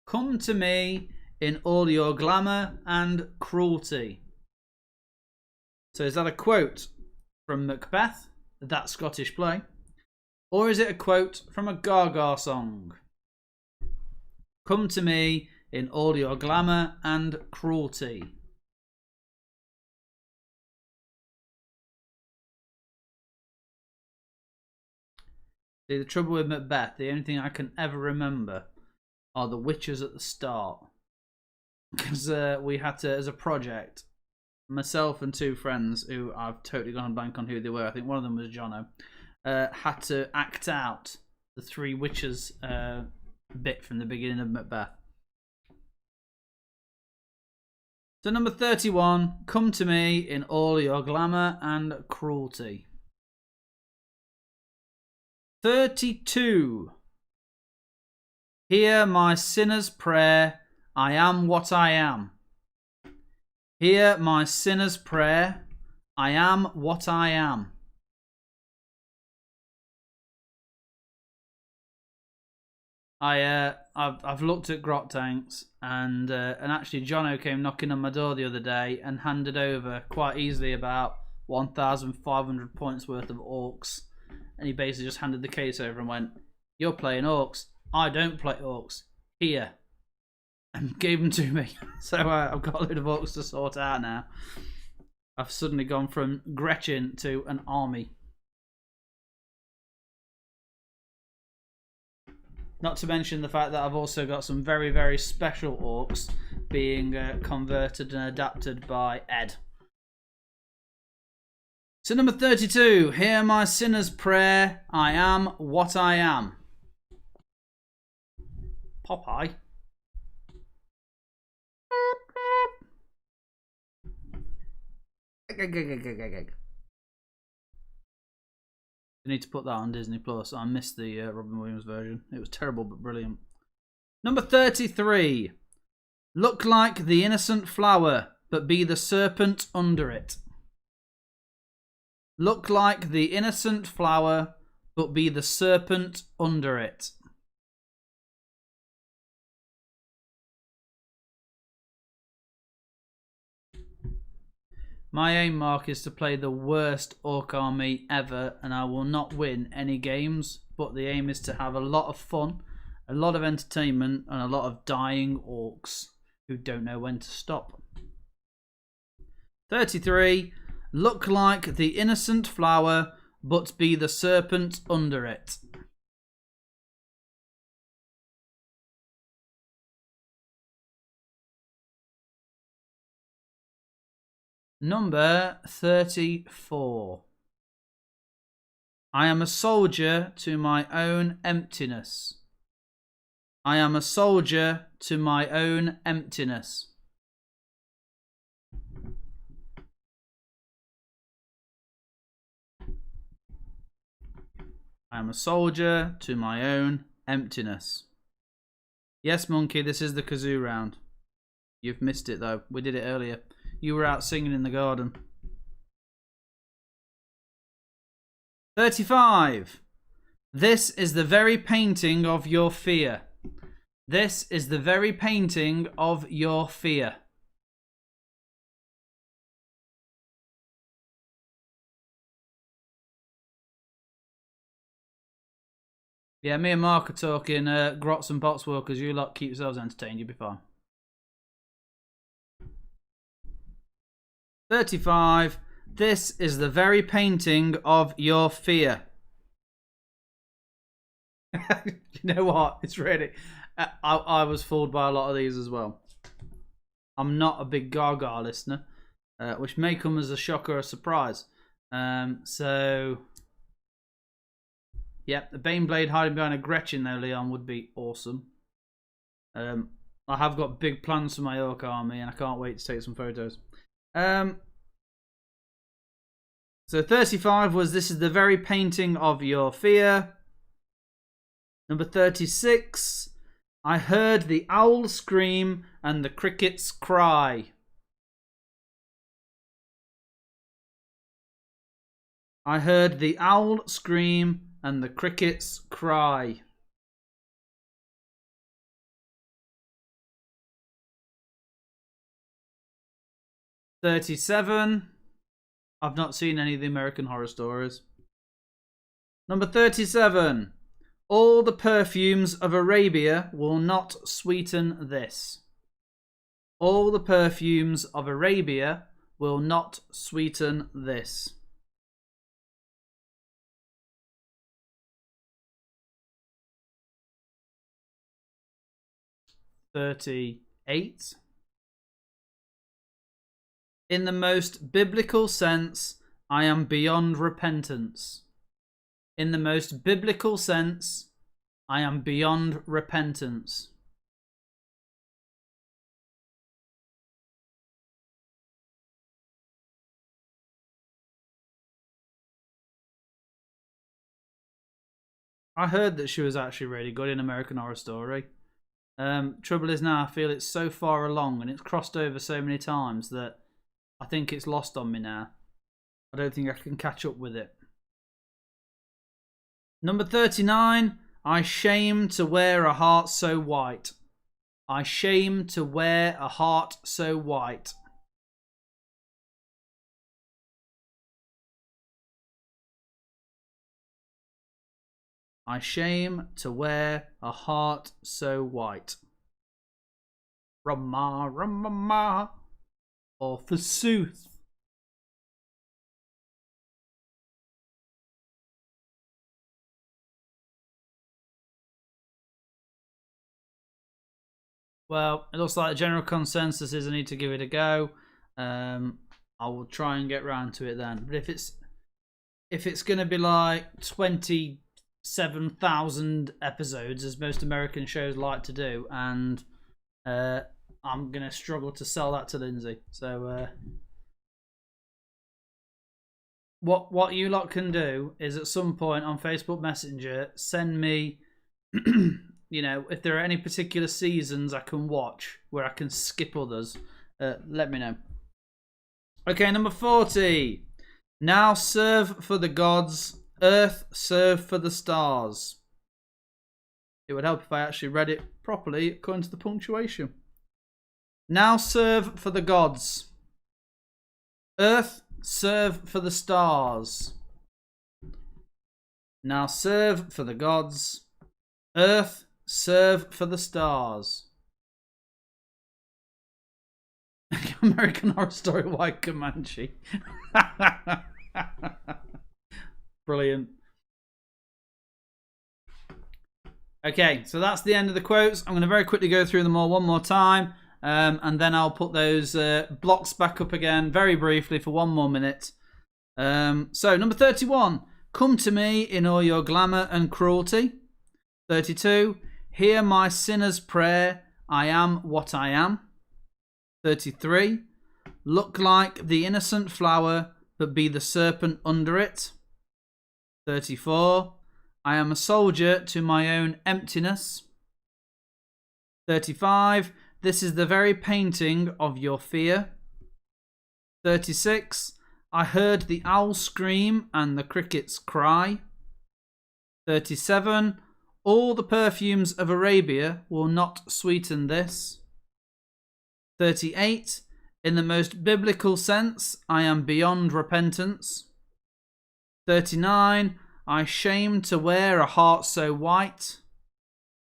Come to me in all your glamour and cruelty. So is that a quote from Macbeth, that Scottish play, or is it a quote from a Gaga song? Come to me in all your glamour and cruelty. See, the trouble with Macbeth, the only thing I can ever remember are the witches at the start, because we had to, as a project, myself and 2 friends who I've totally gone blank on who they were. I think one of them was Jono. Had to act out the 3 witches bit from the beginning of Macbeth. So number 31, come to me in all your glamour and cruelty. 32, hear my sinner's prayer, I am what I am. Hear my sinner's prayer, I am what I am. I've looked at grot tanks, and actually Jono came knocking on my door the other day and handed over quite easily about 1,500 points worth of orcs, and he basically just handed the case over and went, "You're playing orcs. I don't play orcs. Here." And gave them to me. So I've got a load of orcs to sort out now. I've suddenly gone from Gretchen to an army. Not to mention the fact that I've also got some very, very special orcs being converted and adapted by Ed. So number 32, hear my sinner's prayer, I am what I am. Popeye. You need to put that on Disney Plus. I missed the Robin Williams version. It was terrible but brilliant. Number 33. Look like the innocent flower, but be the serpent under it. Look like the innocent flower, but be the serpent under it. My aim, Mark, is to play the worst orc army ever, and I will not win any games, but the aim is to have a lot of fun, a lot of entertainment, and a lot of dying orcs who don't know when to stop. 33. Look like the innocent flower, but be the serpent under it. Number 34. I am a soldier to my own emptiness. I am a soldier to my own emptiness. I am a soldier to my own emptiness. Yes, Monkey, this is the kazoo round. You've missed it, though. We did it earlier. You were out singing in the garden. 35. This is the very painting of your fear. This is the very painting of your fear. Yeah, me and Mark are talking grots and bots workers. You lot keep yourselves entertained, you'll be fine. 35. This is the very painting of your fear. You know what? It's really... I was fooled by a lot of these as well. I'm not a big Gaga listener, which may come as a shock or a surprise. So... Yep, the Baneblade hiding behind a Gretchen though, Leon, would be awesome. I have got big plans for my orc army and I can't wait to take some photos. So 35 was this is the very painting of your fear. Number 36, I heard the owl scream and the crickets cry. I heard the owl scream and the crickets cry. $37. I've not seen any of the American Horror Stories. Number 37. All the perfumes of Arabia will not sweeten this. All the perfumes of Arabia will not sweeten this. $38. In the most biblical sense, I am beyond repentance. In the most biblical sense, I am beyond repentance. I heard that she was actually really good in American Horror Story. Trouble is now I feel it's so far along and it's crossed over so many times that I think it's lost on me now. I don't think I can catch up with it. Number 39. I shame to wear a heart so white. I shame to wear a heart so white. I shame to wear a heart so white. Rama, rama, or forsooth. Well, it looks like the general consensus is I need to give it a go. I will try and get round to it then. But if it's going to be like 27,000 episodes, as most American shows like to do, and I'm going to struggle to sell that to Lindsay. So what you lot can do is at some point on Facebook Messenger, send me... You know, if there are any particular seasons I can watch where I can skip others, let me know. Okay, number 40. Now serve for the gods, earth serve for the stars. It would help if I actually read it properly according to the punctuation. Now serve for the gods. Earth, serve for the stars. Now serve for the gods. Earth, serve for the stars. American Horror Story White Comanche. Brilliant. Okay, so that's the end of the quotes. I'm going to very quickly go through them all one more time, and then I'll put those blocks back up again very briefly for one more minute. So, number 31, come to me in all your glamour and cruelty. 32, hear my sinner's prayer, I am what I am. 33, look like the innocent flower, but be the serpent under it. 34, I am a soldier to my own emptiness. 35, this is the very painting of your fear. 36, I heard the owl scream and the crickets cry. 37, all the perfumes of Arabia will not sweeten this. 38, in the most biblical sense, I am beyond repentance. 39, I shame to wear a heart so white.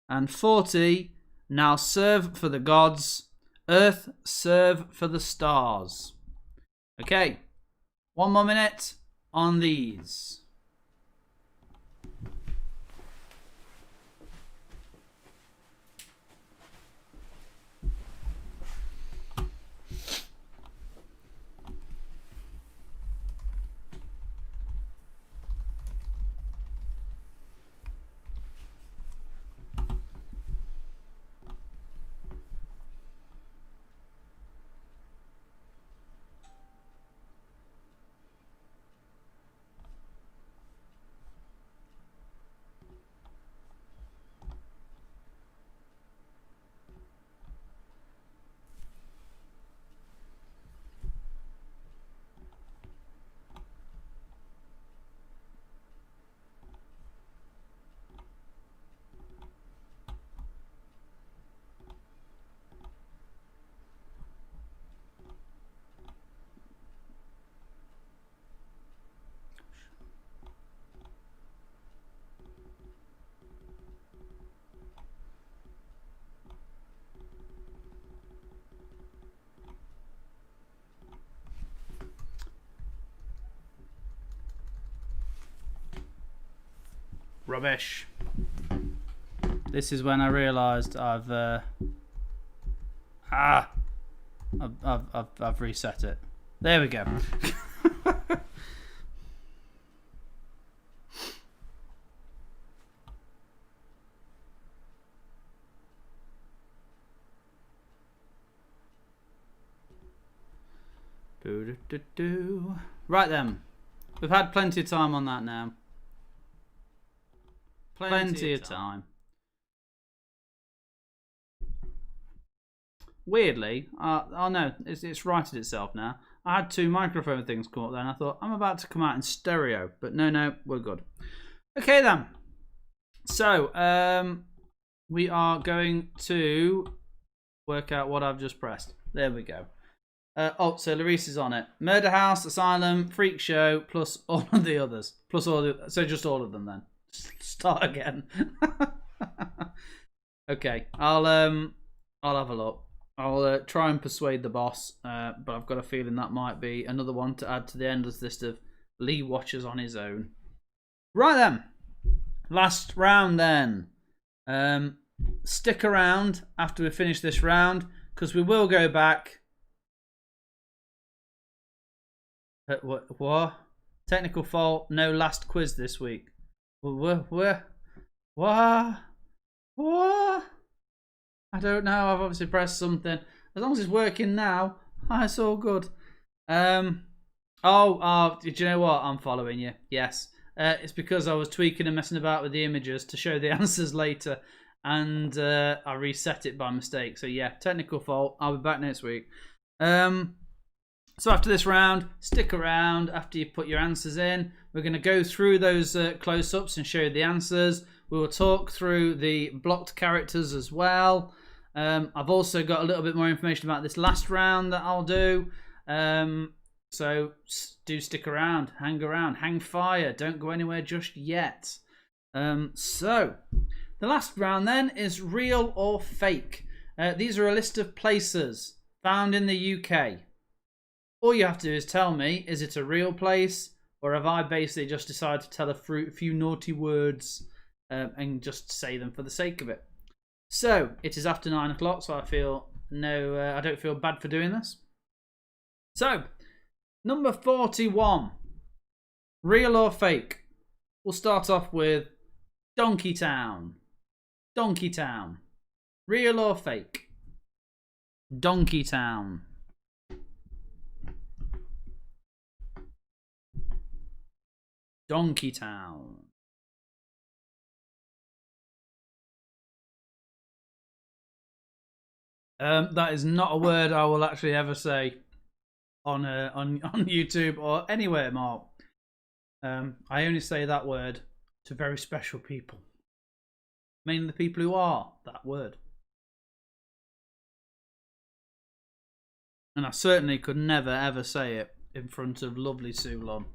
And 40, now serve for the gods, earth serve for the stars. Okay, one more minute on these. Rubbish. This is when I realised I've reset it. There we go. Right then, we've had plenty of time on that now. Plenty of time. Weirdly, oh no, it's righted itself now. I had two microphone things come up there and I thought, I'm about to come out in stereo. But no, we're good. Okay then. So, we are going to work out what I've just pressed. There we go. So Larice is on it. Murder House, Asylum, Freak Show, plus all of the others. So just all of them then. Start again. Okay, I'll have a look. I'll try and persuade the boss, but I've got a feeling that might be another one to add to the endless list of Leigh watchers on his own. Right then, last round then. Stick around after we finish this round because we will go back. What? Technical fault. No last quiz this week. What? I don't know. I've obviously pressed something. As long as it's working now, it's all good. Did you know what? I'm following you. Yes. It's because I was tweaking and messing about with the images to show the answers later, and I reset it by mistake. So yeah, technical fault. I'll be back next week. So after this round, stick around after you put your answers in. We're going to go through those close-ups and show you the answers. We will talk through the blocked characters as well. I've also got a little bit more information about this last round that I'll do. So do stick around, hang fire. Don't go anywhere just yet. So the last round then is real or fake. These are a list of places found in the UK. All you have to do is tell me, is it a real place, or have I basically just decided to tell a few naughty words and just say them for the sake of it? So it is after 9 o'clock, so I don't feel bad for doing this. So number 41, real or fake? We'll start off with Donkey Town. Donkey Town. Real or fake? Donkey Town. Donkey Town. That is not a word I will actually ever say on YouTube or anywhere, Mark. I only say that word to very special people. Mainly the people who are that word. And I certainly could never ever say it in front of lovely Sulon.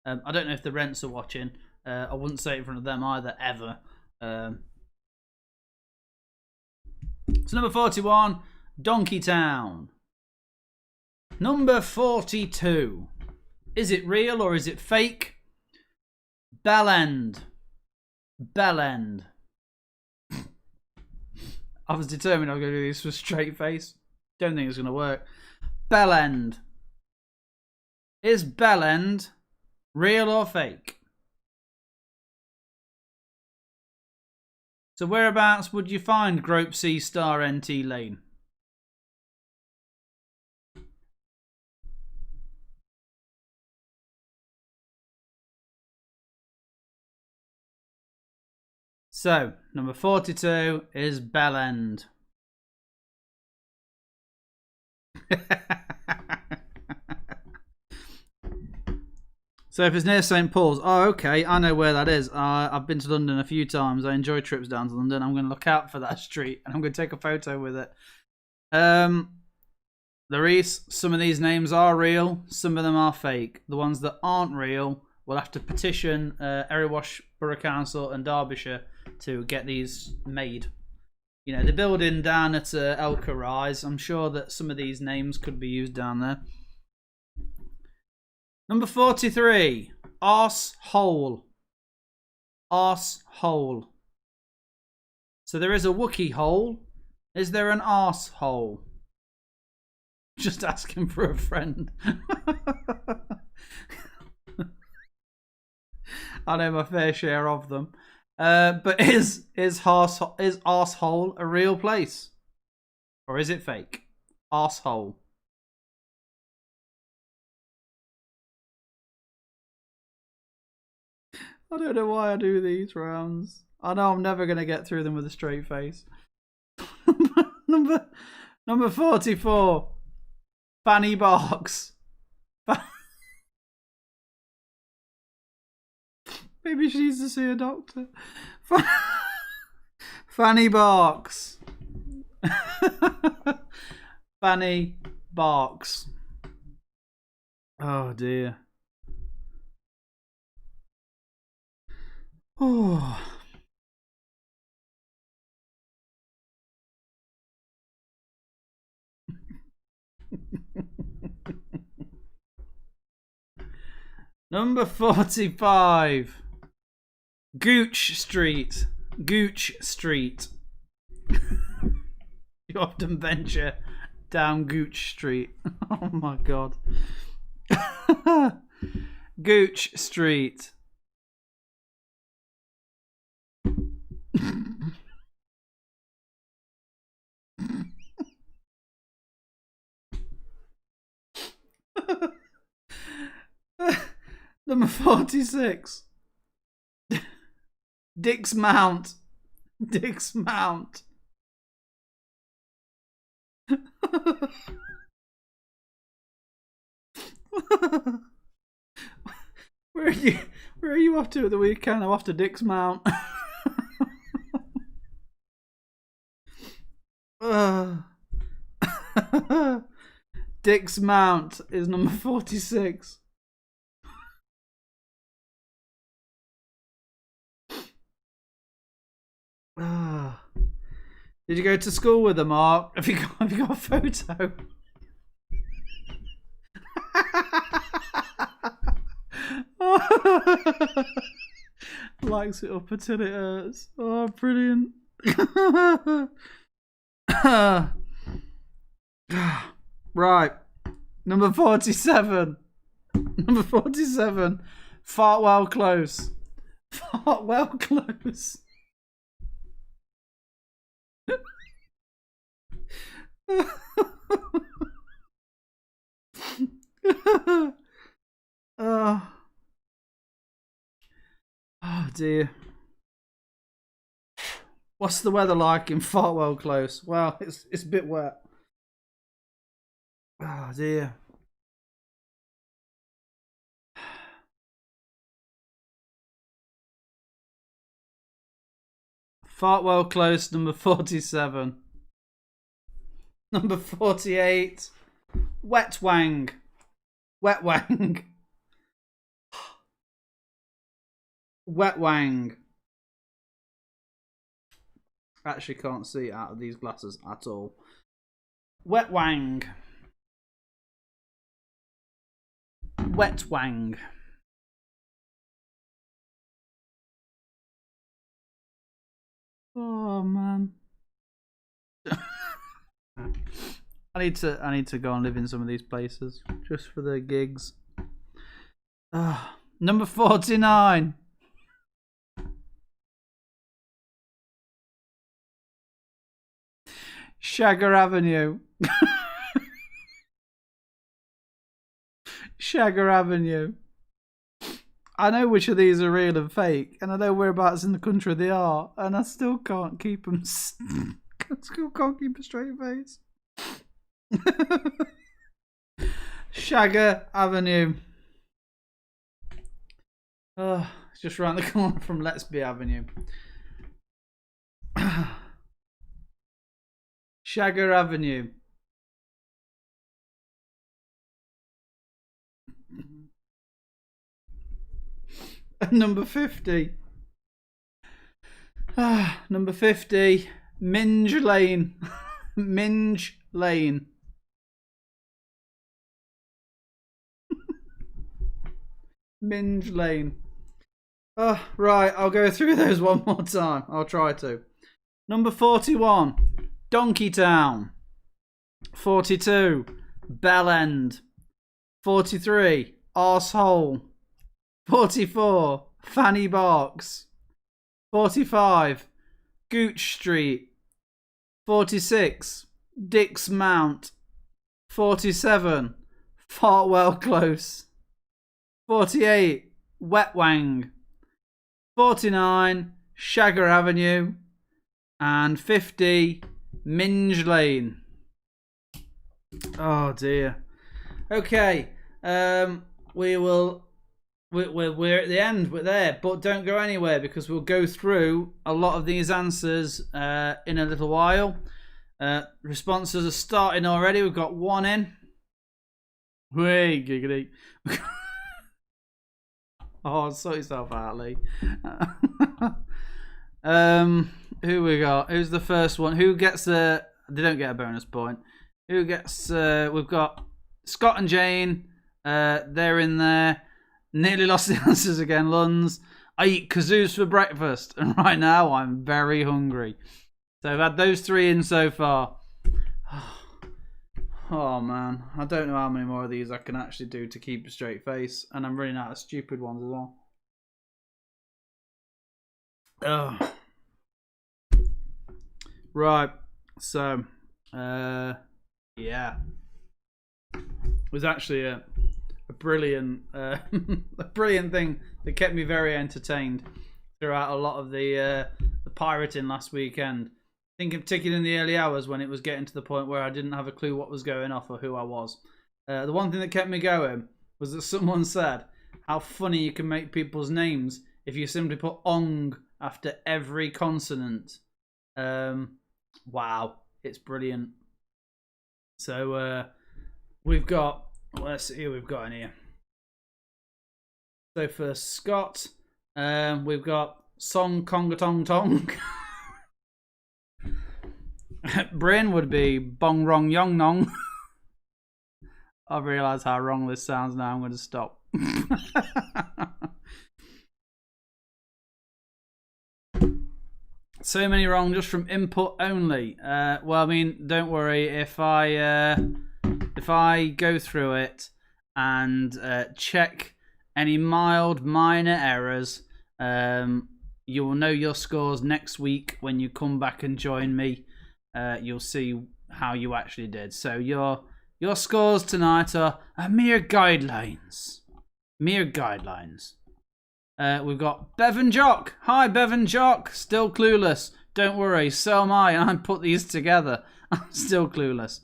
I don't know if the Rents are watching. I wouldn't say it in front of them either, ever. So number 41, Donkey Town. Number 42. Is it real or is it fake? Bellend. Bellend. I was determined I was going to do this with a straight face. Don't think it's going to work. Bellend. Is Bellend real or fake? So whereabouts would you find Grope C Star NT Lane? So, number 42 is Bellend. So if it's near St Paul's, oh okay, I know where that is. I've been to London a few times. I enjoy trips down to London. I'm going to look out for that street and I'm going to take a photo with it. Larice, some of these names are real, some of them are fake. The ones that aren't real, we'll have to petition Erewash Borough Council and Derbyshire to get these made. You know, the building down at Elka Rise, I'm sure that some of these names could be used down there. Number 43, Arsehole. Arsehole. So there is a Wookiee hole. Is there an arsehole? Just asking for a friend. I know my fair share of them. But is arsehole a real place? Or is it fake? Arsehole. I don't know why I do these rounds. I know I'm never going to get through them with a straight face. Number 44. Fanny Barks. Maybe she needs to see a doctor. Fanny Barks. Fanny Barks. Oh dear. Oh. Number 45. Gooch Street. Gooch Street. You often venture down Gooch Street. Oh my god. Gooch Street. Number 46. Dick's Mount. Dick's Mount. Where are you off to at the weekend? I'm off to Dick's Mount. Dick's Mount is number 46. Did you go to school with them, Mark? Have you got a photo? Likes it up until it hurts. Oh, brilliant. Right. Number 47. Number 47. Fartwell Close. Fartwell Close. Oh dear. What's the weather like in Fartwell Close? Well, it's a bit wet. Oh dear. Fartwell Close, number 47. Number 48. Wet Wang. Wet Wang. Wet Wang. Actually can't see it out of these glasses at all. Wet Wang. Wet Wang. Oh man. I need to go and live in some of these places just for the gigs. Number 49. Shagger Avenue. Shagger Avenue. I know which of these are real and fake, and I know whereabouts in the country they are, and I still can't keep them. Still can't keep a straight face. Shagger Avenue. Oh, it's just round the corner from Let's Be Avenue. Shagger Avenue. Number 50. Number 50. Minge Lane. Minge Lane. Minge Lane. Oh, right, I'll go through those one more time. I'll try to. Number 41. Donkey Town. 42. Bell End. 43. Arsehole. 44. Fanny Barks. 45. Gooch Street. 46. Dick's Mount. 47. Fartwell Close. 48. Wet Wang. 49. Shagger Avenue. And 50. Minge Lane. Oh dear. Okay. We're at the end. We're there, but don't go anywhere because we'll go through a lot of these answers in a little while. Responses are starting already. We've got one in. Way giggity. Oh, sort yourself out, Leigh. Who we got? Who's the first one? Who gets the? They don't get a bonus point. Who gets? We've got Scott and Jane. They're in there. Nearly lost the answers again. Luns. I eat kazoos for breakfast, and right now I'm very hungry. So I've had those three in so far. Oh man, I don't know how many more of these I can actually do to keep a straight face, and I'm running out of stupid ones as well. Oh. Right, so yeah, it was actually a brilliant a brilliant thing that kept me very entertained throughout a lot of the pirating last weekend. I think particularly in the early hours when it was getting to the point where I didn't have a clue what was going off or who I was. The one thing that kept me going was that someone said how funny you can make people's names if you simply put ong after every consonant. Wow, it's brilliant. So we've got, let's see who we've got in here. So for Scott, we've got Song Conga Tong Tong. Bryn would be Bong Rong Yong Nong. I've realised how wrong this sounds now. I'm going to stop. So many wrong just from input only. Well, I mean, don't worry if I go through it and check any mild minor errors. You will know your scores next week when you come back and join me. You'll see how you actually did. So your scores tonight are mere guidelines. Mere guidelines. We've got Bevan Jock. Hi, Bevan Jock. Still clueless. Don't worry, so am I. I put these together. I'm still clueless.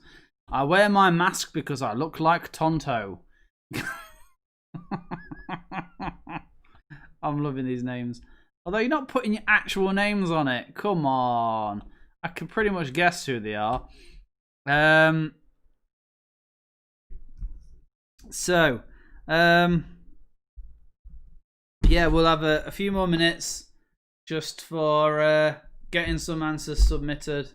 I wear my mask because I look like Tonto. I'm loving these names. Although you're not putting your actual names on it. Come on. I can pretty much guess who they are. Yeah, we'll have a few more minutes just for getting some answers submitted.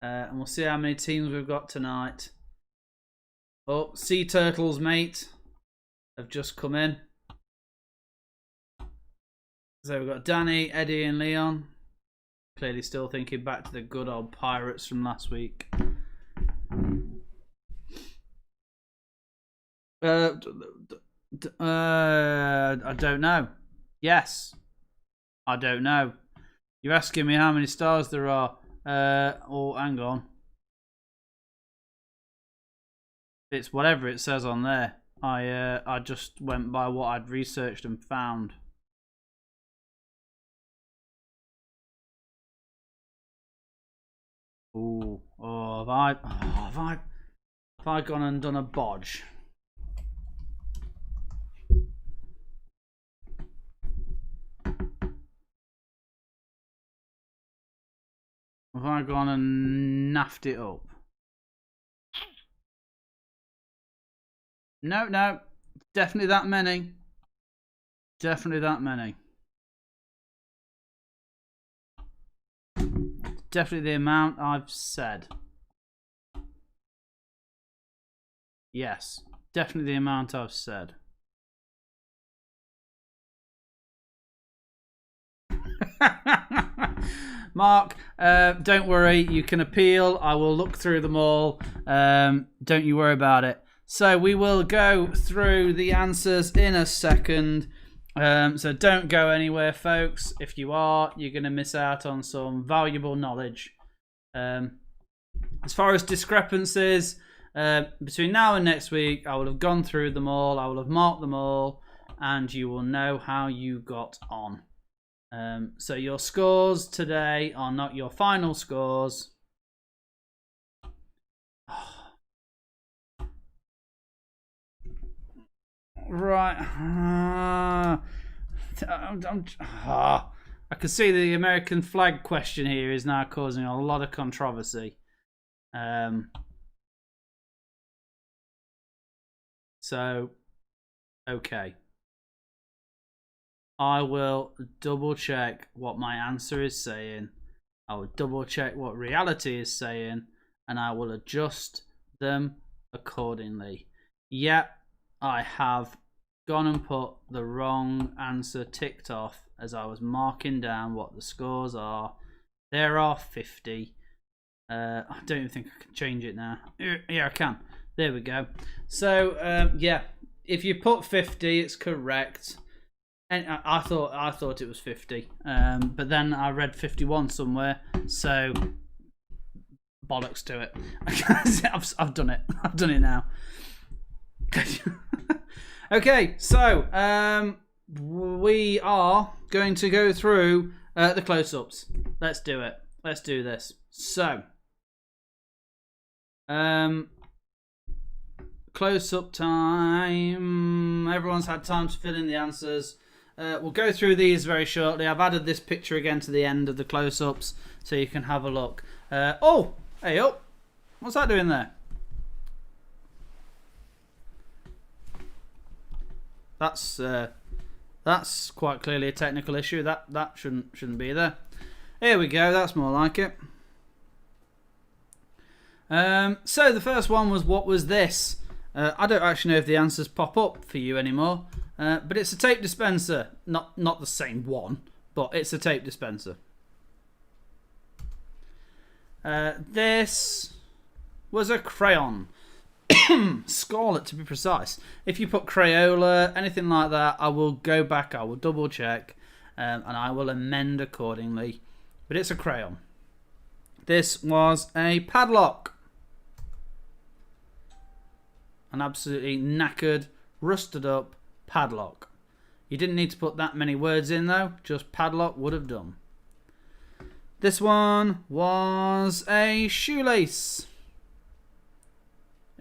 And we'll see how many teams we've got tonight. Oh, Sea Turtles, mate, have just come in. So we've got Danny, Eddie and Leon. Clearly still thinking back to the good old Pirates from last week. I don't know. Yes. I don't know. You're asking me how many stars there are. Oh, hang on. It's whatever it says on there. I just went by what I'd researched and found. Ooh. Oh, have I gone and done a bodge? Have I gone and naffed it up? No. Definitely that many. Definitely that many. Definitely the amount I've said. Yes. Definitely the amount I've said. Mark, don't worry, you can appeal. I will look through them all. Don't you worry about it. So we will go through the answers in a second. So don't go anywhere, folks. If you are, you're going to miss out on some valuable knowledge. As far as discrepancies, between now and next week, I will have gone through them all. I will have marked them all, and you will know how you got on. So your scores today are not your final scores. Right. I can see the American flag question here is now causing a lot of controversy. So, okay. I will double check what my answer is saying. I will double check what reality is saying, and I will adjust them accordingly. Yep, I have gone and put the wrong answer ticked off as I was marking down what the scores are. There are 50. I don't even think I can change it now. Yeah, I can. There we go. So, yeah, if you put 50, it's correct. And I thought it was 50, but then I read 51 somewhere. So bollocks to it. I've done it. I've done it now. Okay, so we are going to go through the close-ups. Let's do it. Let's do this. So, close-up time. Everyone's had time to fill in the answers. We'll go through these very shortly. I've added this picture again to the end of the close-ups so you can have a look. Oh, hey up. What's that doing there? That's quite clearly a technical issue. That shouldn't be there. Here we go. That's more like it. So the first one was, what was this? I don't actually know if the answers pop up for you anymore, but it's a tape dispenser. Not the same one, but it's a tape dispenser. This was a crayon. Scarlet, to be precise. If you put Crayola, anything like that, I will go back, I will double check, and I will amend accordingly. But it's a crayon. This was a padlock. An absolutely knackered, rusted up padlock. You didn't need to put that many words in though, just padlock would have done. This one was a shoelace.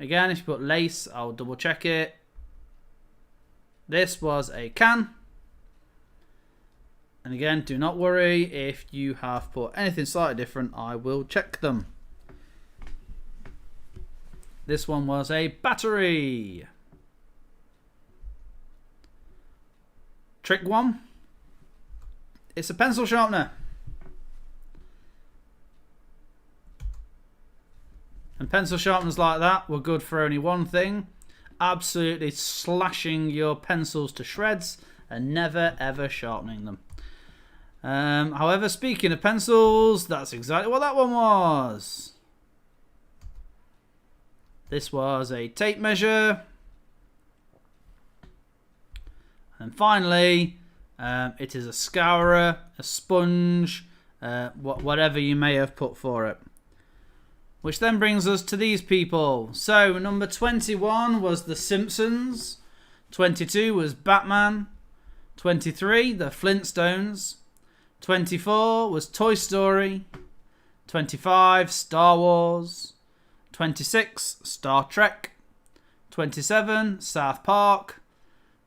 Again, if you put lace, I'll double check it. This was a can. And again, do not worry, if you have put anything slightly different, I will check them. This one was a battery. Trick one. It's a pencil sharpener. And pencil sharpeners like that were good for only one thing. Absolutely slashing your pencils to shreds and never ever sharpening them. However, speaking of pencils, that's exactly what that one was. This was a tape measure. And finally, it is a scourer, a sponge, whatever you may have put for it. Which then brings us to these people. So, number 21 was The Simpsons. 22 was Batman. 23, The Flintstones. 24 was Toy Story. 25, Star Wars. 26, Star Trek. 27, South Park.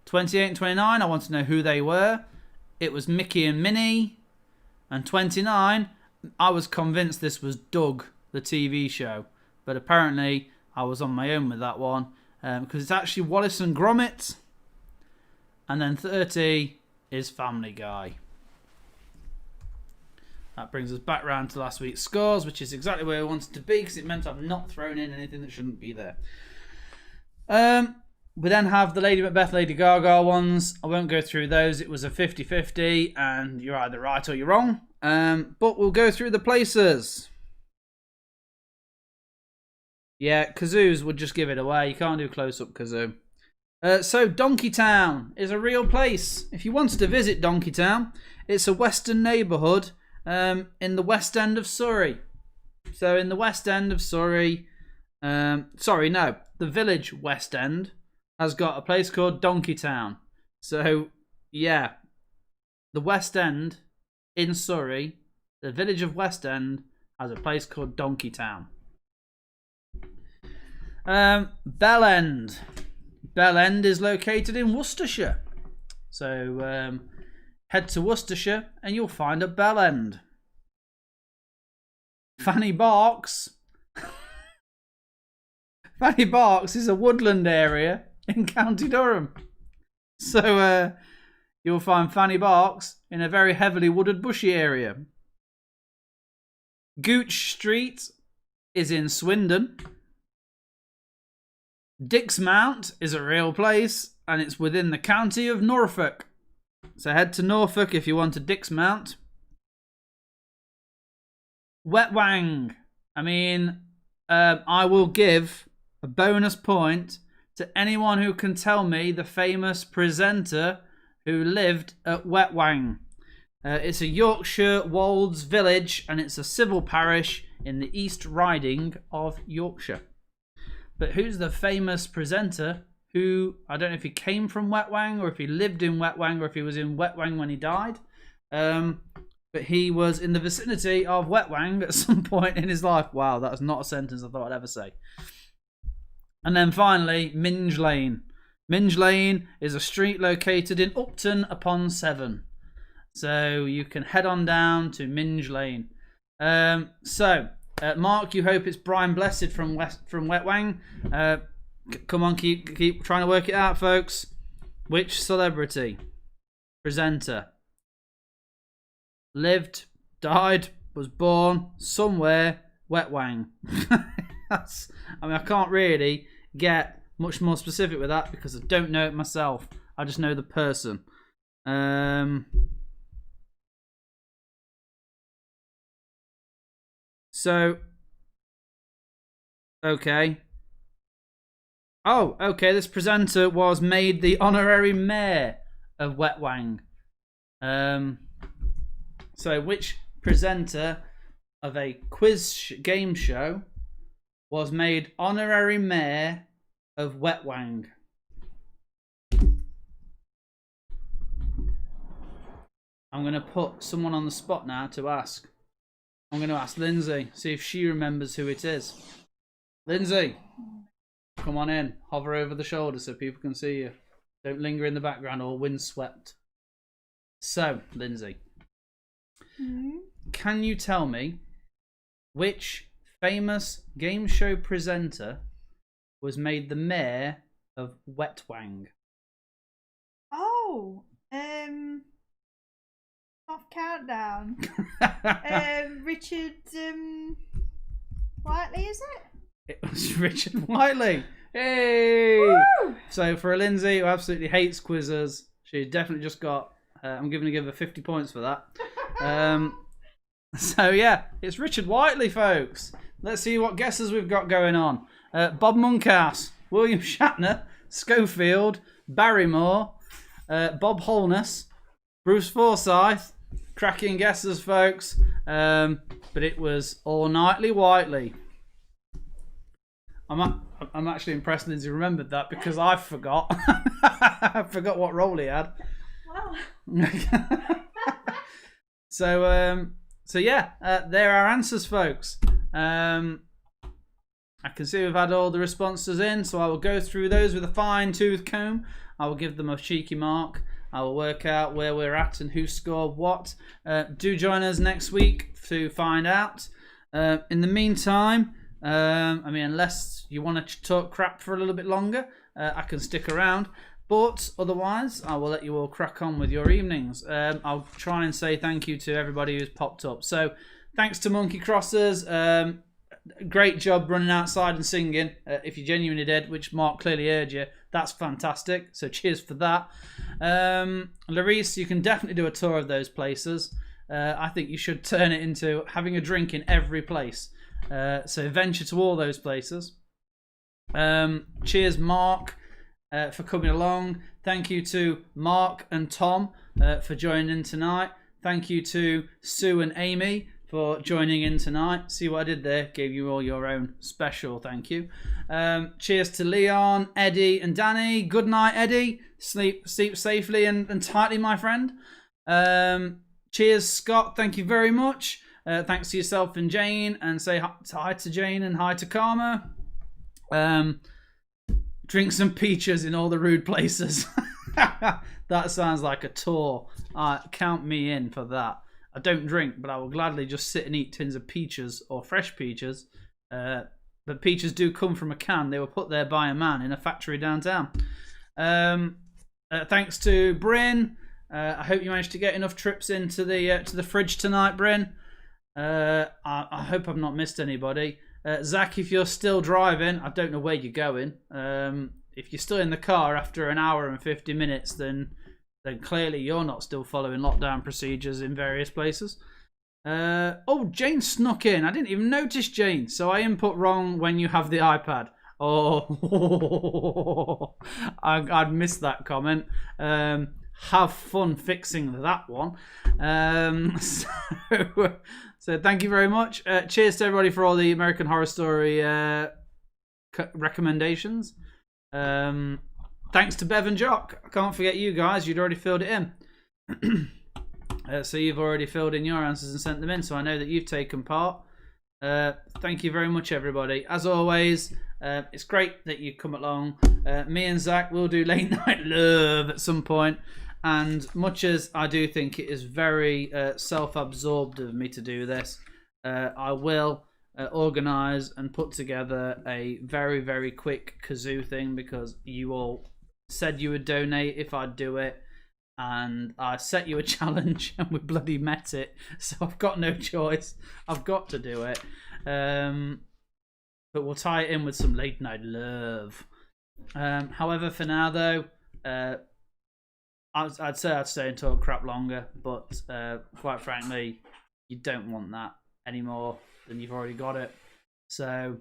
28 and 29, I want to know who they were. It was Mickey and Minnie. And 29, I was convinced this was Doug, the TV show. But apparently, I was on my own with that one. Because it's actually Wallace and Gromit. And then 30 is Family Guy. That brings us back round to last week's scores, which is exactly where I wanted to be, because it meant I've not thrown in anything that shouldn't be there. We then have the Lady Macbeth, Lady Gaga ones. I won't go through those. It was a 50-50, and you're either right or you're wrong. But we'll go through the places. Yeah, kazoos would just give it away. You can't do close-up kazoo. So Donkeytown is a real place. If you wanted to visit Donkeytown, it's a western neighbourhood in the West End of Surrey. So in the West End of Surrey, the village West End has got a place called Donkeytown. So yeah, the West End in Surrey, the village of West End has a place called Donkeytown. Bell End. Bell End is located in Worcestershire. So head to Worcestershire and you'll find a Bell End. Fanny Barks. Fanny Barks is a woodland area in County Durham. So you'll find Fanny Barks in a very heavily wooded bushy area. Gooch Street is in Swindon. Dixmount is a real place, and it's within the county of Norfolk. So head to Norfolk if you want a Dixmount. Wetwang. I mean, I will give a bonus point to anyone who can tell me the famous presenter who lived at Wetwang. It's a Yorkshire Wolds village, and it's a civil parish in the East Riding of Yorkshire. But who's the famous presenter who, I don't know if he came from Wetwang or if he lived in Wetwang or if he was in Wetwang when he died. But he was in the vicinity of Wetwang at some point in his life. Wow, that's not a sentence I thought I'd ever say. And then finally, Minge Lane. Minge Lane is a street located in Upton upon Severn. So you can head on down to Minge Lane. Mark, you hope it's Brian Blessed from Wetwang. Come on, keep trying to work it out, folks. Which celebrity, presenter, lived, died, was born somewhere wet wang? I can't really get much more specific with that because I don't know it myself. I just know the person. So, okay. Oh, okay. This presenter was made the honorary mayor of Wet Wang. So, which presenter of a quiz game show was made honorary mayor of Wet Wang? I'm going to put someone on the spot now to ask. I'm going to ask Lindsay, see if she remembers who it is. Lindsay, come on in. Hover over the shoulder so people can see you. Don't linger in the background or windswept. So, Lindsay, can you tell me which famous game show presenter was made the mayor of Wet Wang?
Oh, off countdown. Richard Whiteley, is it?
It was Richard Whiteley. Hey!
Woo!
So for Lindsay, who absolutely hates quizzes, she definitely just got. I'm going to give her 50 points for that. So yeah, it's Richard Whiteley, folks. Let's see what guesses we've got going on. Bob Monkhouse, William Shatner, Schofield, Barrymore, Bob Holness, Bruce Forsyth. Cracking guesses, folks. But it was All Nightly Whiteley. I'm actually impressed Lindsay remembered that because I forgot. I forgot what role he had.
Wow.
So yeah, there are answers, folks. I can see we've had all the responses in, so I will go through those with a fine-tooth comb. I will give them a cheeky mark. I will work out where we're at and who scored what. Do join us next week to find out. In the meantime, unless you want to talk crap for a little bit longer, I can stick around. But otherwise, I will let you all crack on with your evenings. I'll try and say thank you to everybody who's popped up. So, thanks to Monkey Crossers. Great job running outside and singing. If you genuinely did, which Mark clearly heard you, that's fantastic. So cheers for that. Larice, you can definitely do a tour of those places. I think you should turn it into having a drink in every place. So venture to all those places. Cheers, Mark, for coming along. Thank you to Mark and Tom for joining in tonight. Thank you to Sue and Amy for joining in tonight. See what I did there? Gave you all your own special thank you. Cheers to Leon, Eddie, and Danny. Good night, Eddie. Sleep safely and tightly, my friend. Cheers, Scott. Thank you very much. Thanks to yourself and Jane, and say hi to Jane and hi to Karma. Drink some peaches in all the rude places. That sounds like a tour. Count me in for that. I don't drink, but I will gladly just sit and eat tins of peaches or fresh peaches. But peaches do come from a can. They were put there by a man in a factory downtown. Thanks to Bryn. I hope you managed to get enough trips into the fridge tonight, Bryn. I hope I've not missed anybody. Zach, if you're still driving, I don't know where you're going. If you're still in the car after an hour and 50 minutes, then clearly you're not still following lockdown procedures in various places. Jane snuck in. I didn't even notice Jane. So I input wrong when you have the iPad. Oh, I'd missed that comment. Have fun fixing that one. So thank you very much. Cheers to everybody for all the American Horror Story recommendations. Thanks to Bev and Jock. I can't forget you guys. You'd already filled it in. So you've already filled in your answers and sent them in. So I know that you've taken part. Thank you very much, everybody. As always, it's great that you come along. Me and Zach will do Late Night Love at some point. And much as I do think it is very self-absorbed of me to do this, I will organise and put together a very, very quick kazoo thing because you all said you would donate if I'd do it, and I set you a challenge, and we bloody met it. So I've got no choice. I've got to do it. But we'll tie it in with some late night love. However, for now though, I'd say I'd stay and talk crap longer, but quite frankly, you don't want that any more than you've already got it. So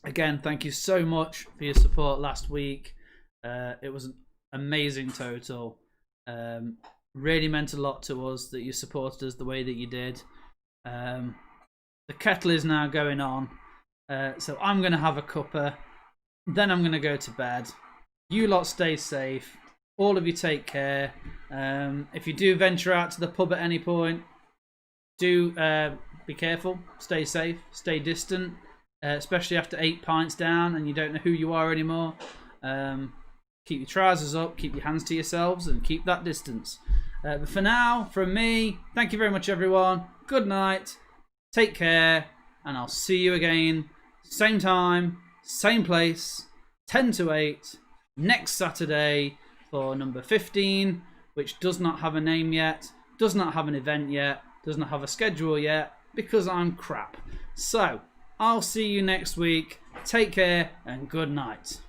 again, thank you so much for your support last week. It was an amazing total. Really meant a lot to us that you supported us the way that you did. The kettle is now going on, so I'm going to have a cuppa, then I'm going to go to bed. You lot stay safe. All of you take care. If you do venture out to the pub at any point, do be careful, stay safe, stay distant, especially after 8 pints down and you don't know who you are anymore. Keep your trousers up, keep your hands to yourselves, and keep that distance. But for now, from me, thank you very much, everyone. Good night, take care, and I'll see you again, same time, same place, 10 to 8, next Saturday for number 15, which does not have a name yet, does not have an event yet, does not have a schedule yet, because I'm crap. So, I'll see you next week. Take care, and good night.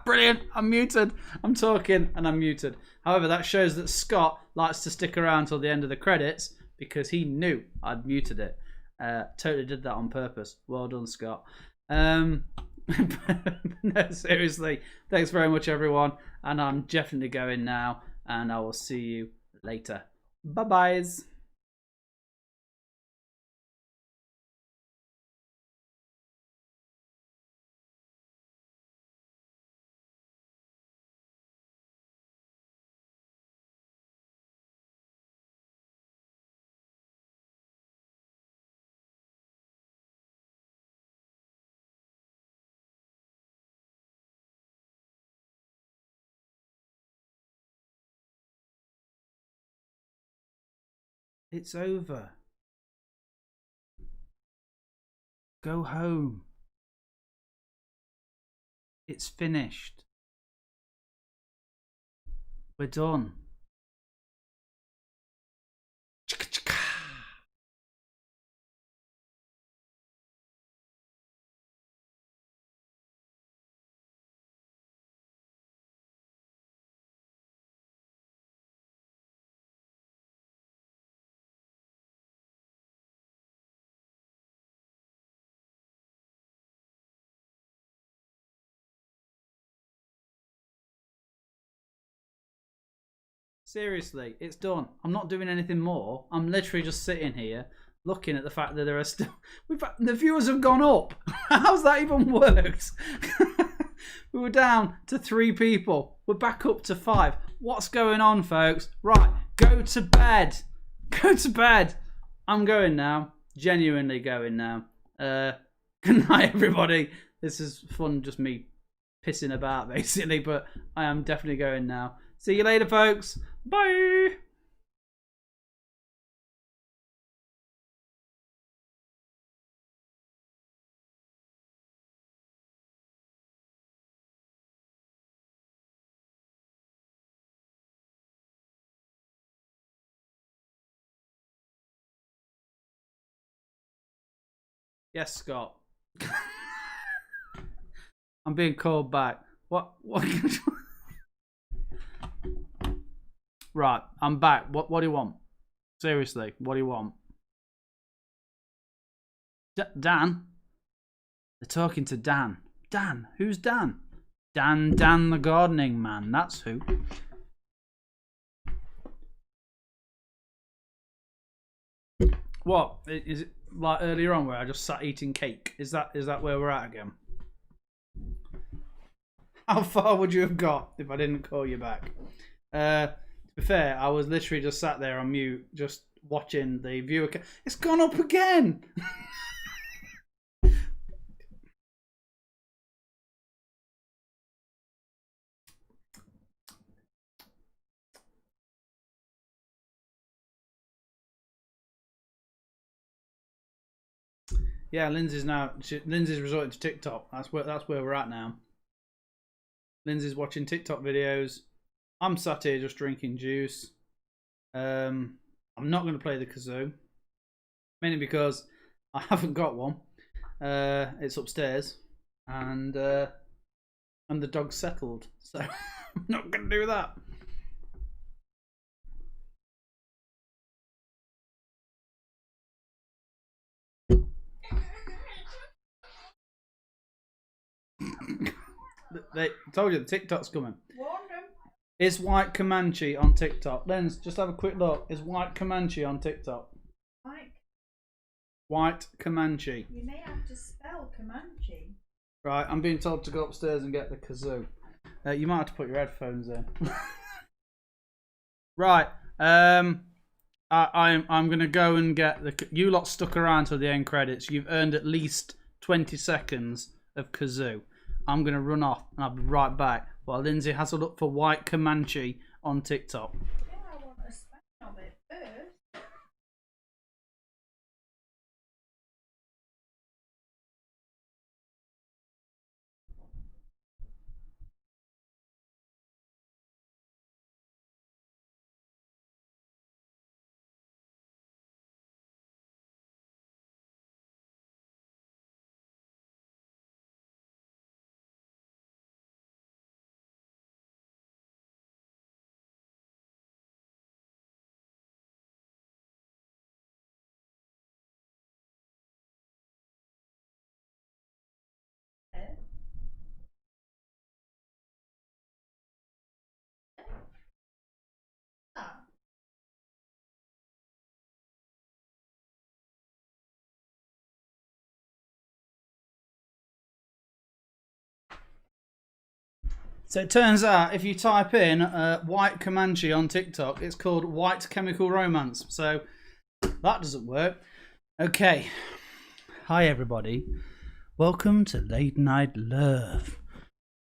Brilliant. I'm muted. I'm talking and I'm muted. However, that shows that Scott likes to stick around till the end of the credits because he knew I'd muted it. Totally did that on purpose. Well done, Scott. No, seriously. Thanks very much, everyone. And I'm definitely going now. And I will see you later. Bye-byes. It's over. Go home. It's finished. We're done. Seriously, it's done. I'm not doing anything more. I'm literally just sitting here looking at the fact that there are still... the viewers have gone up. How's that even worked? We were down to 3 people. We're back up to 5. What's going on, folks? Right, go to bed. Go to bed. I'm going now. Genuinely going now. Good night, everybody. This is fun, just me pissing about, basically, but I am definitely going now. See you later, folks. Bye. Yes, Scott. I'm being called back. What? Right, I'm back. What do you want? Seriously, what do you want? Dan? They're talking to Dan. Dan? Who's Dan? Dan the gardening man. That's who. What? Is it like earlier on where I just sat eating cake? Is that where we're at again? How far would you have got if I didn't call you back? To be fair, I was literally just sat there on mute, just watching the viewer. It's gone up again! Yeah, Lindsay's resorting to TikTok. That's where we're at now. Lindsay's watching TikTok videos. I'm sat here just drinking juice. I'm not going to play the kazoo, mainly because I haven't got one. It's upstairs, and the dog's settled, so I'm not going to do that. They told you the TikTok's coming.
Warned them.
Is White Comanche on TikTok? Lens, just have a quick look. Is White Comanche on TikTok?
Mike,
White Comanche.
you may have to spell Comanche.
Right, I'm being told to go upstairs and get the kazoo. You might have to put your headphones in. Right. I'm gonna go and get the. You lot stuck around till the end credits. You've earned at least 20 seconds of kazoo. I'm gonna run off and I'll be right back while Lindsay has a look for White Comanche on TikTok.
Yeah, I want a spell of it first. Ah.
So it turns out if you type in White Comanche on TikTok, it's called White Chemical Romance. So that doesn't work. Okay. Hi everybody. Welcome to Late Night Love.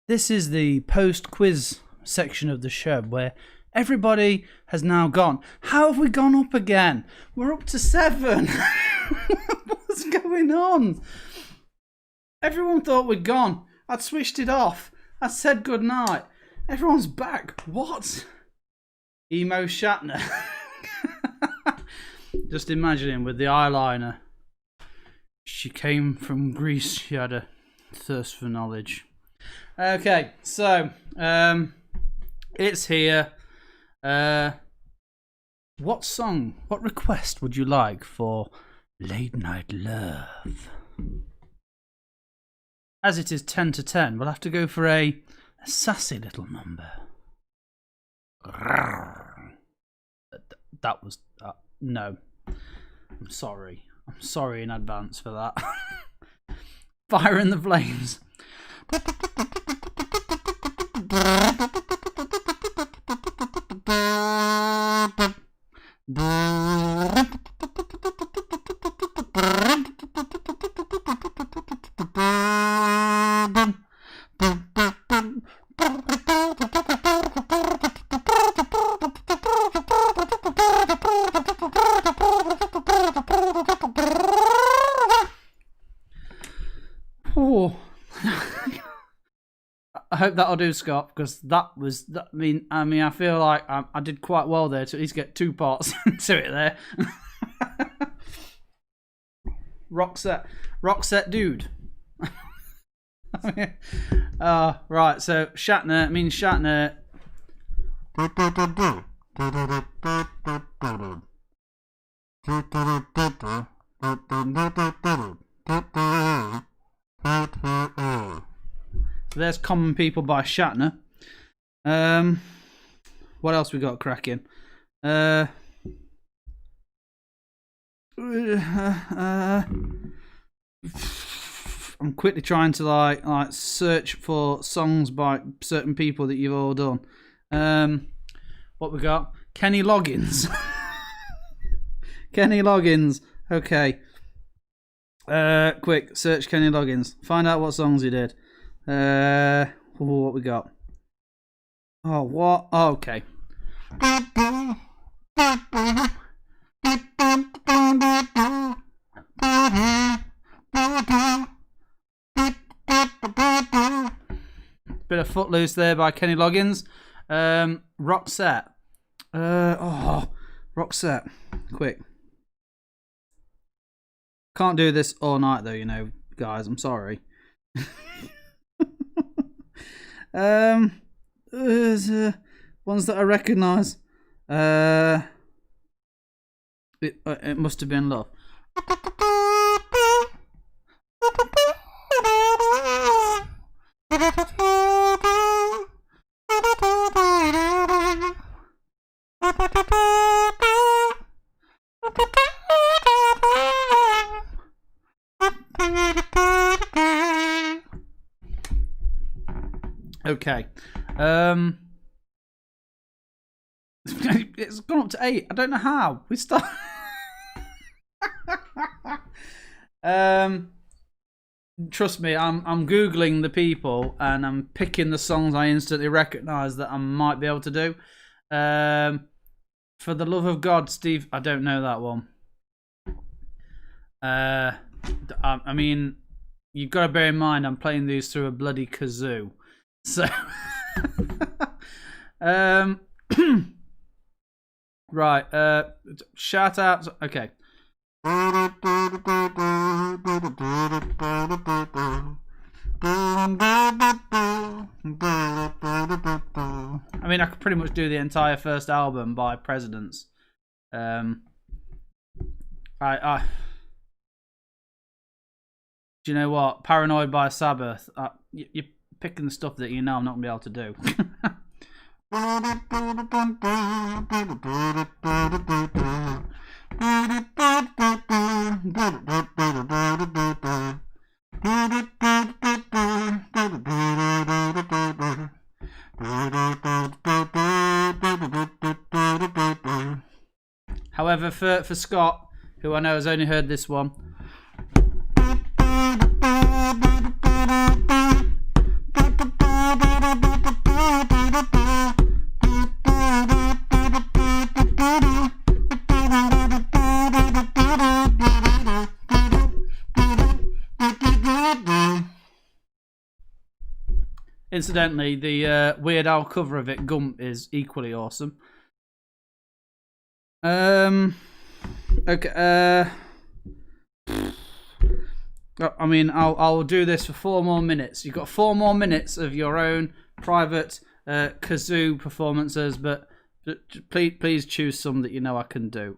This is the post-quiz section of the show where everybody has now gone. How have we gone up again? We're up to 7. What's going on? Everyone thought we'd gone. I'd switched it off. I said goodnight. Everyone's back. What? Emo Shatner. Just imagine him with the eyeliner. She came from Greece. She had a thirst for knowledge. Okay, so it's here. What song, what request would you like for Late Night Love? As it is 10 to 10, we'll have to go for a sassy little number. That was... no. I'm sorry. I'm sorry in advance for that. Fire in the Flames. Oh. I hope that'll do, Scott, because that was. I mean, I feel like I did quite well there to at least get 2 parts into it there. Roxette dude. Right, so Shatner means Shatner. So there's Common People by Shatner. What else we got cracking? I'm quickly trying to like search for songs by certain people that you've all done. What we got? Kenny Loggins. Kenny Loggins. Okay. Quick search Kenny Loggins. Find out what songs he did. What we got? Oh, what? Oh, okay. Bit of Footloose there by Kenny Loggins. Roxette. Roxette. Quick. Can't do this all night though, you know, guys. I'm sorry. Ones that I recognise. It must have been Love. Okay. It's gone up to 8. I don't know how. We start. Trust me, I'm googling the people and I'm picking the songs I instantly recognise that I might be able to do. For the love of God, Steve, I don't know that one. I mean, you've got to bear in mind I'm playing these through a bloody kazoo, so. Right, shout outs. Okay. I mean, I could pretty much do the entire first album by Presidents. Do you know what? Paranoid by Sabbath. You're picking the stuff that you know I'm not gonna be able to do. However, for Scott, who I know has only heard this one. Incidentally, the Weird Al cover of it, Gump, is equally awesome. Okay. I mean, I'll do this for 4 more minutes. You've got 4 more minutes of your own private kazoo performances, but please choose some that you know I can do.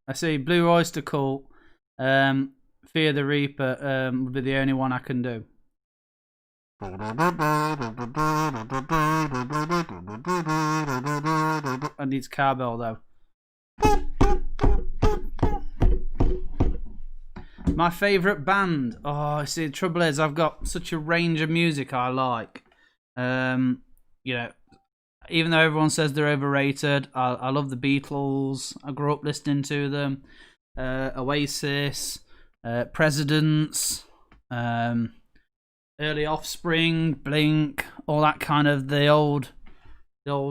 I see Blue Oyster Cult, Fear the Reaper would be the only one I can do. I need cowbell though. My favourite band. Oh, see, the trouble is I've got such a range of music I like. You know, even though everyone says they're overrated, I love the Beatles. I grew up listening to them. Oasis, Presidents, early Offspring, Blink, all that kind of the old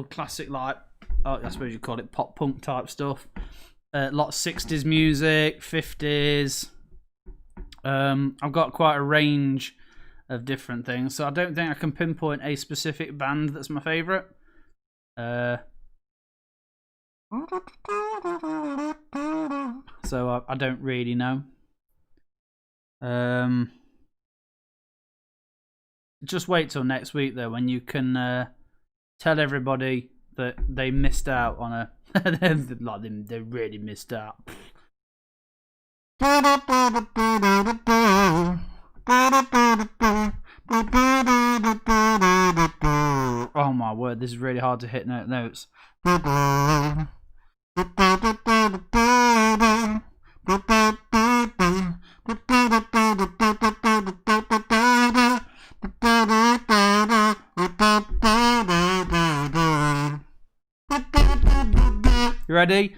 classic, like, I suppose you call it pop punk type stuff. a lot of 60s music, 50s. I've got quite a range of different things, so I don't think I can pinpoint a specific band that's my favourite. So I don't really know. Just wait till next week though, when you can tell everybody that they missed out on a like they really missed out. Oh my word, this is really hard to hit notes. You ready?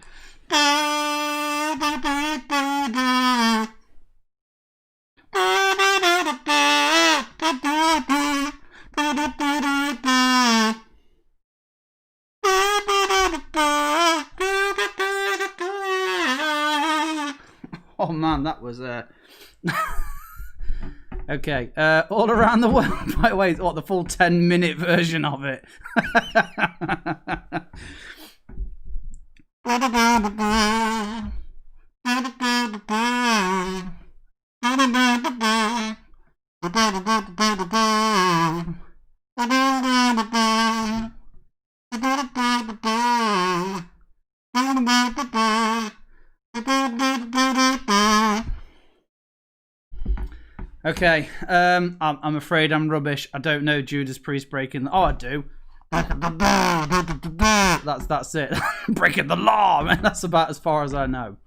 Oh man, that was okay. All Around the World. By the way, what, the full 10-minute version of it? Okay, I'm afraid I'm rubbish. I don't know Judas Priest breaking the... Oh, I do. That's it. Breaking the law, man. That's about as far as I know.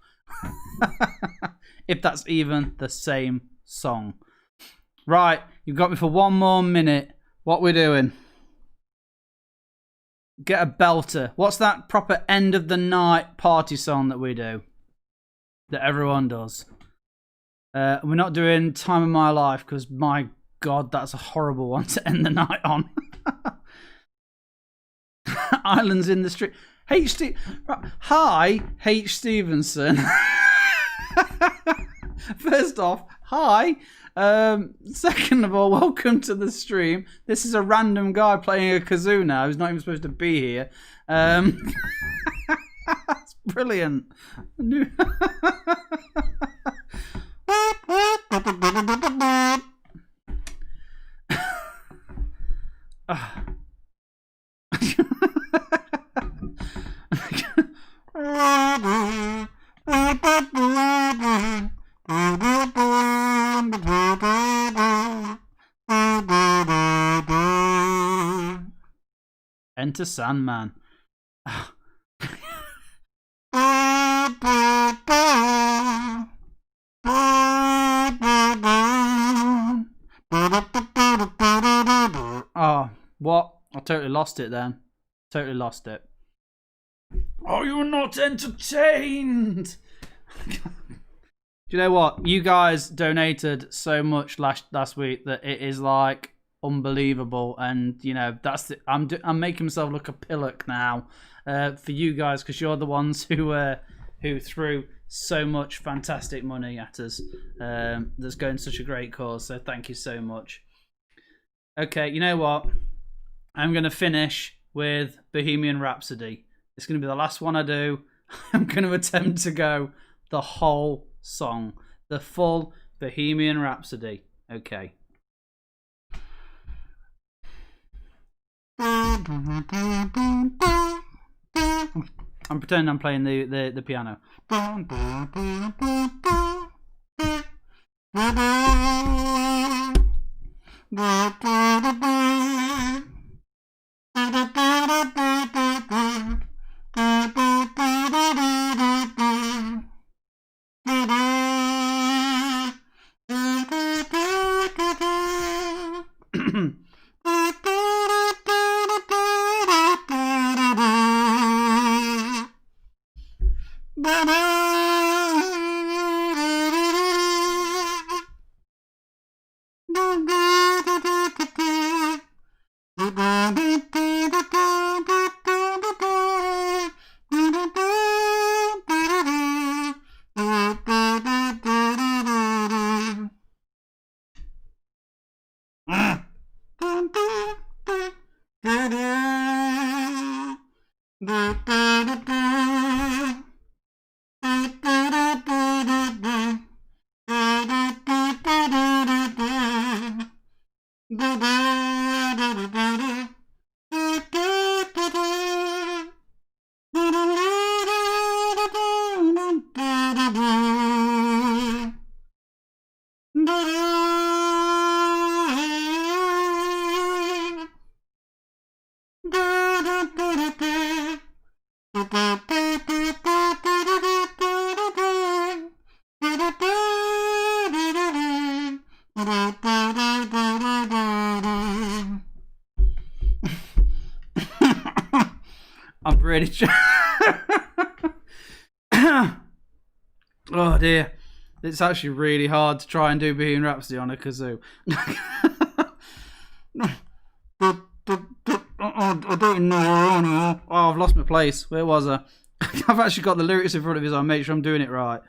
If that's even the same song. Right, you've got me for one more minute. What we doing? Get a belter. What's that proper end of the night party song that we do? That everyone does. We're not doing Time of My Life because, my God, that's a horrible one to end the night on. Islands in the Street. Hi, H. Stevenson. First off, hi. Second of all, welcome to the stream. This is a random guy playing a kazoo now who's not even supposed to be here. That's brilliant. Enter Sandman. Oh, what? I totally lost it then. Totally lost it. Are you not entertained? Do you know what? You guys donated so much last week that it is like unbelievable, and you know that's the, I'm making myself look a pillock now for you guys because you're the ones who threw so much fantastic money at us. That's going such a great cause. So thank you so much. Okay, you know what? I'm going to finish with Bohemian Rhapsody. It's going to be the last one I do. I'm going to attempt to go the whole song, the full Bohemian Rhapsody. Okay. I'm pretending I'm playing the piano. I'm really oh dear, it's actually really hard to try and do Bohemian Rhapsody on a kazoo. I don't know. Oh, I've lost my place. Where was I? I've actually got the lyrics in front of me, so I'll make sure I'm doing it right.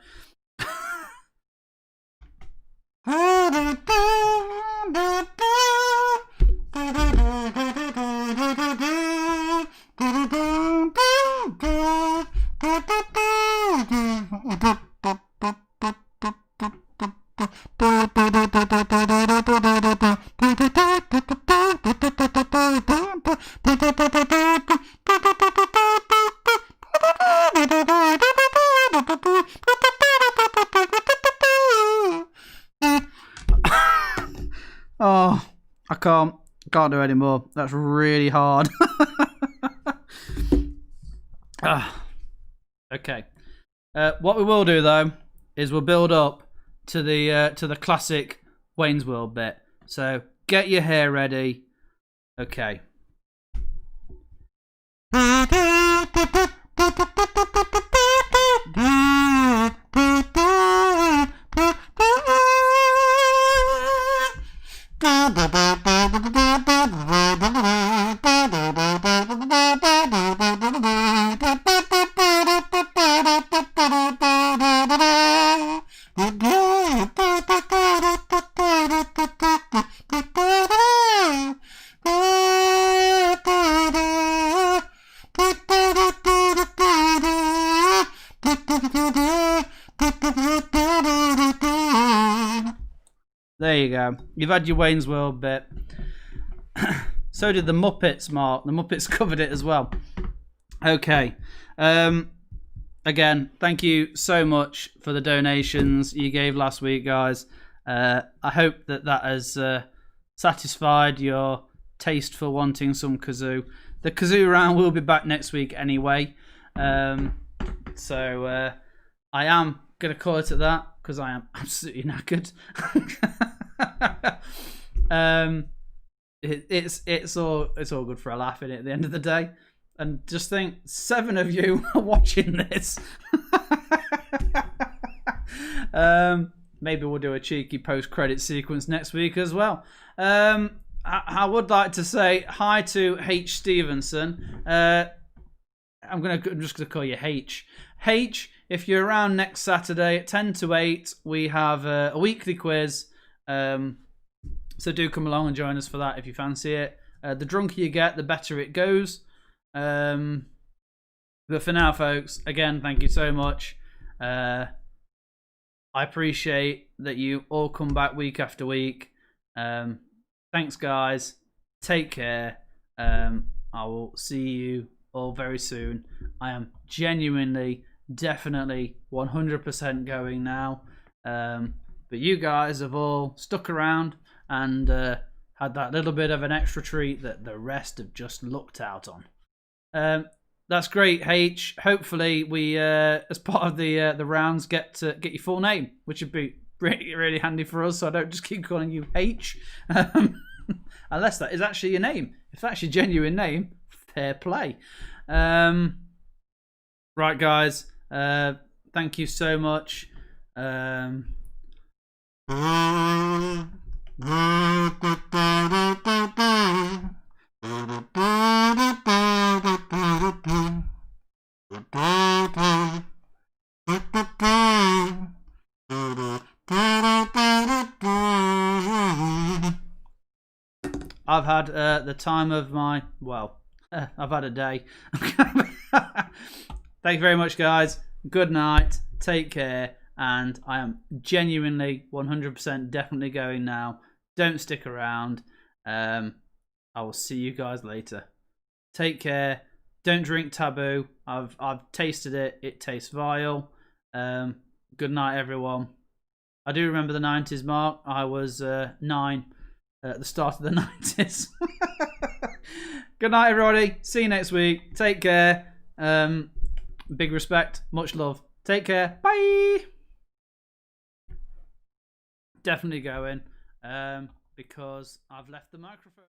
Oh, I can't do anymore. That's really hard. Okay. What we will do though is we'll build up to the classic Wayne's World bit. So get your hair ready. Okay. There you go. You've had your Wayne's World bit. So did the Muppets, Mark. The Muppets covered it as well. Okay. Again, thank you so much for the donations you gave last week, guys. I hope that has satisfied your taste for wanting some kazoo. The kazoo round will be back next week anyway. So I am going to call it at that because I am absolutely knackered. It's all good for a laugh, innit, at the end of the day. And just think, 7 of you are watching this. Maybe we'll do a cheeky post-credit sequence next week as well. I would like to say hi to H. Stevenson. I'm just gonna call you H. H, if you're around next Saturday at 10 to 8, we have a weekly quiz. So do come along and join us for that if you fancy it. The drunker you get, the better it goes. But for now, folks, again, thank you so much. I appreciate that you all come back week after week. Thanks, guys. Take care. I will see you all very soon. I am genuinely, definitely 100% going now. But you guys have all stuck around and had that little bit of an extra treat that the rest have just looked out on. That's great, H. Hopefully we, as part of the rounds, get your full name, which would be really, really handy for us, so I don't just keep calling you H. Unless that is actually your name. If that's your genuine name, fair play. Right, guys. Thank you so much. I've had the time of my, well, I've had a day. Thank you very much, guys. Good night. Take care. And I am genuinely 100% definitely going now. Don't stick around. I will see you guys later. Take care. Don't drink Taboo. I've tasted it. It tastes vile. Good night, everyone. I do remember the 90s, Mark. I was 9 at the start of the 90s. Good night, everybody. See you next week. Take care. Big respect. Much love. Take care. Bye. Definitely going because I've left the microphone.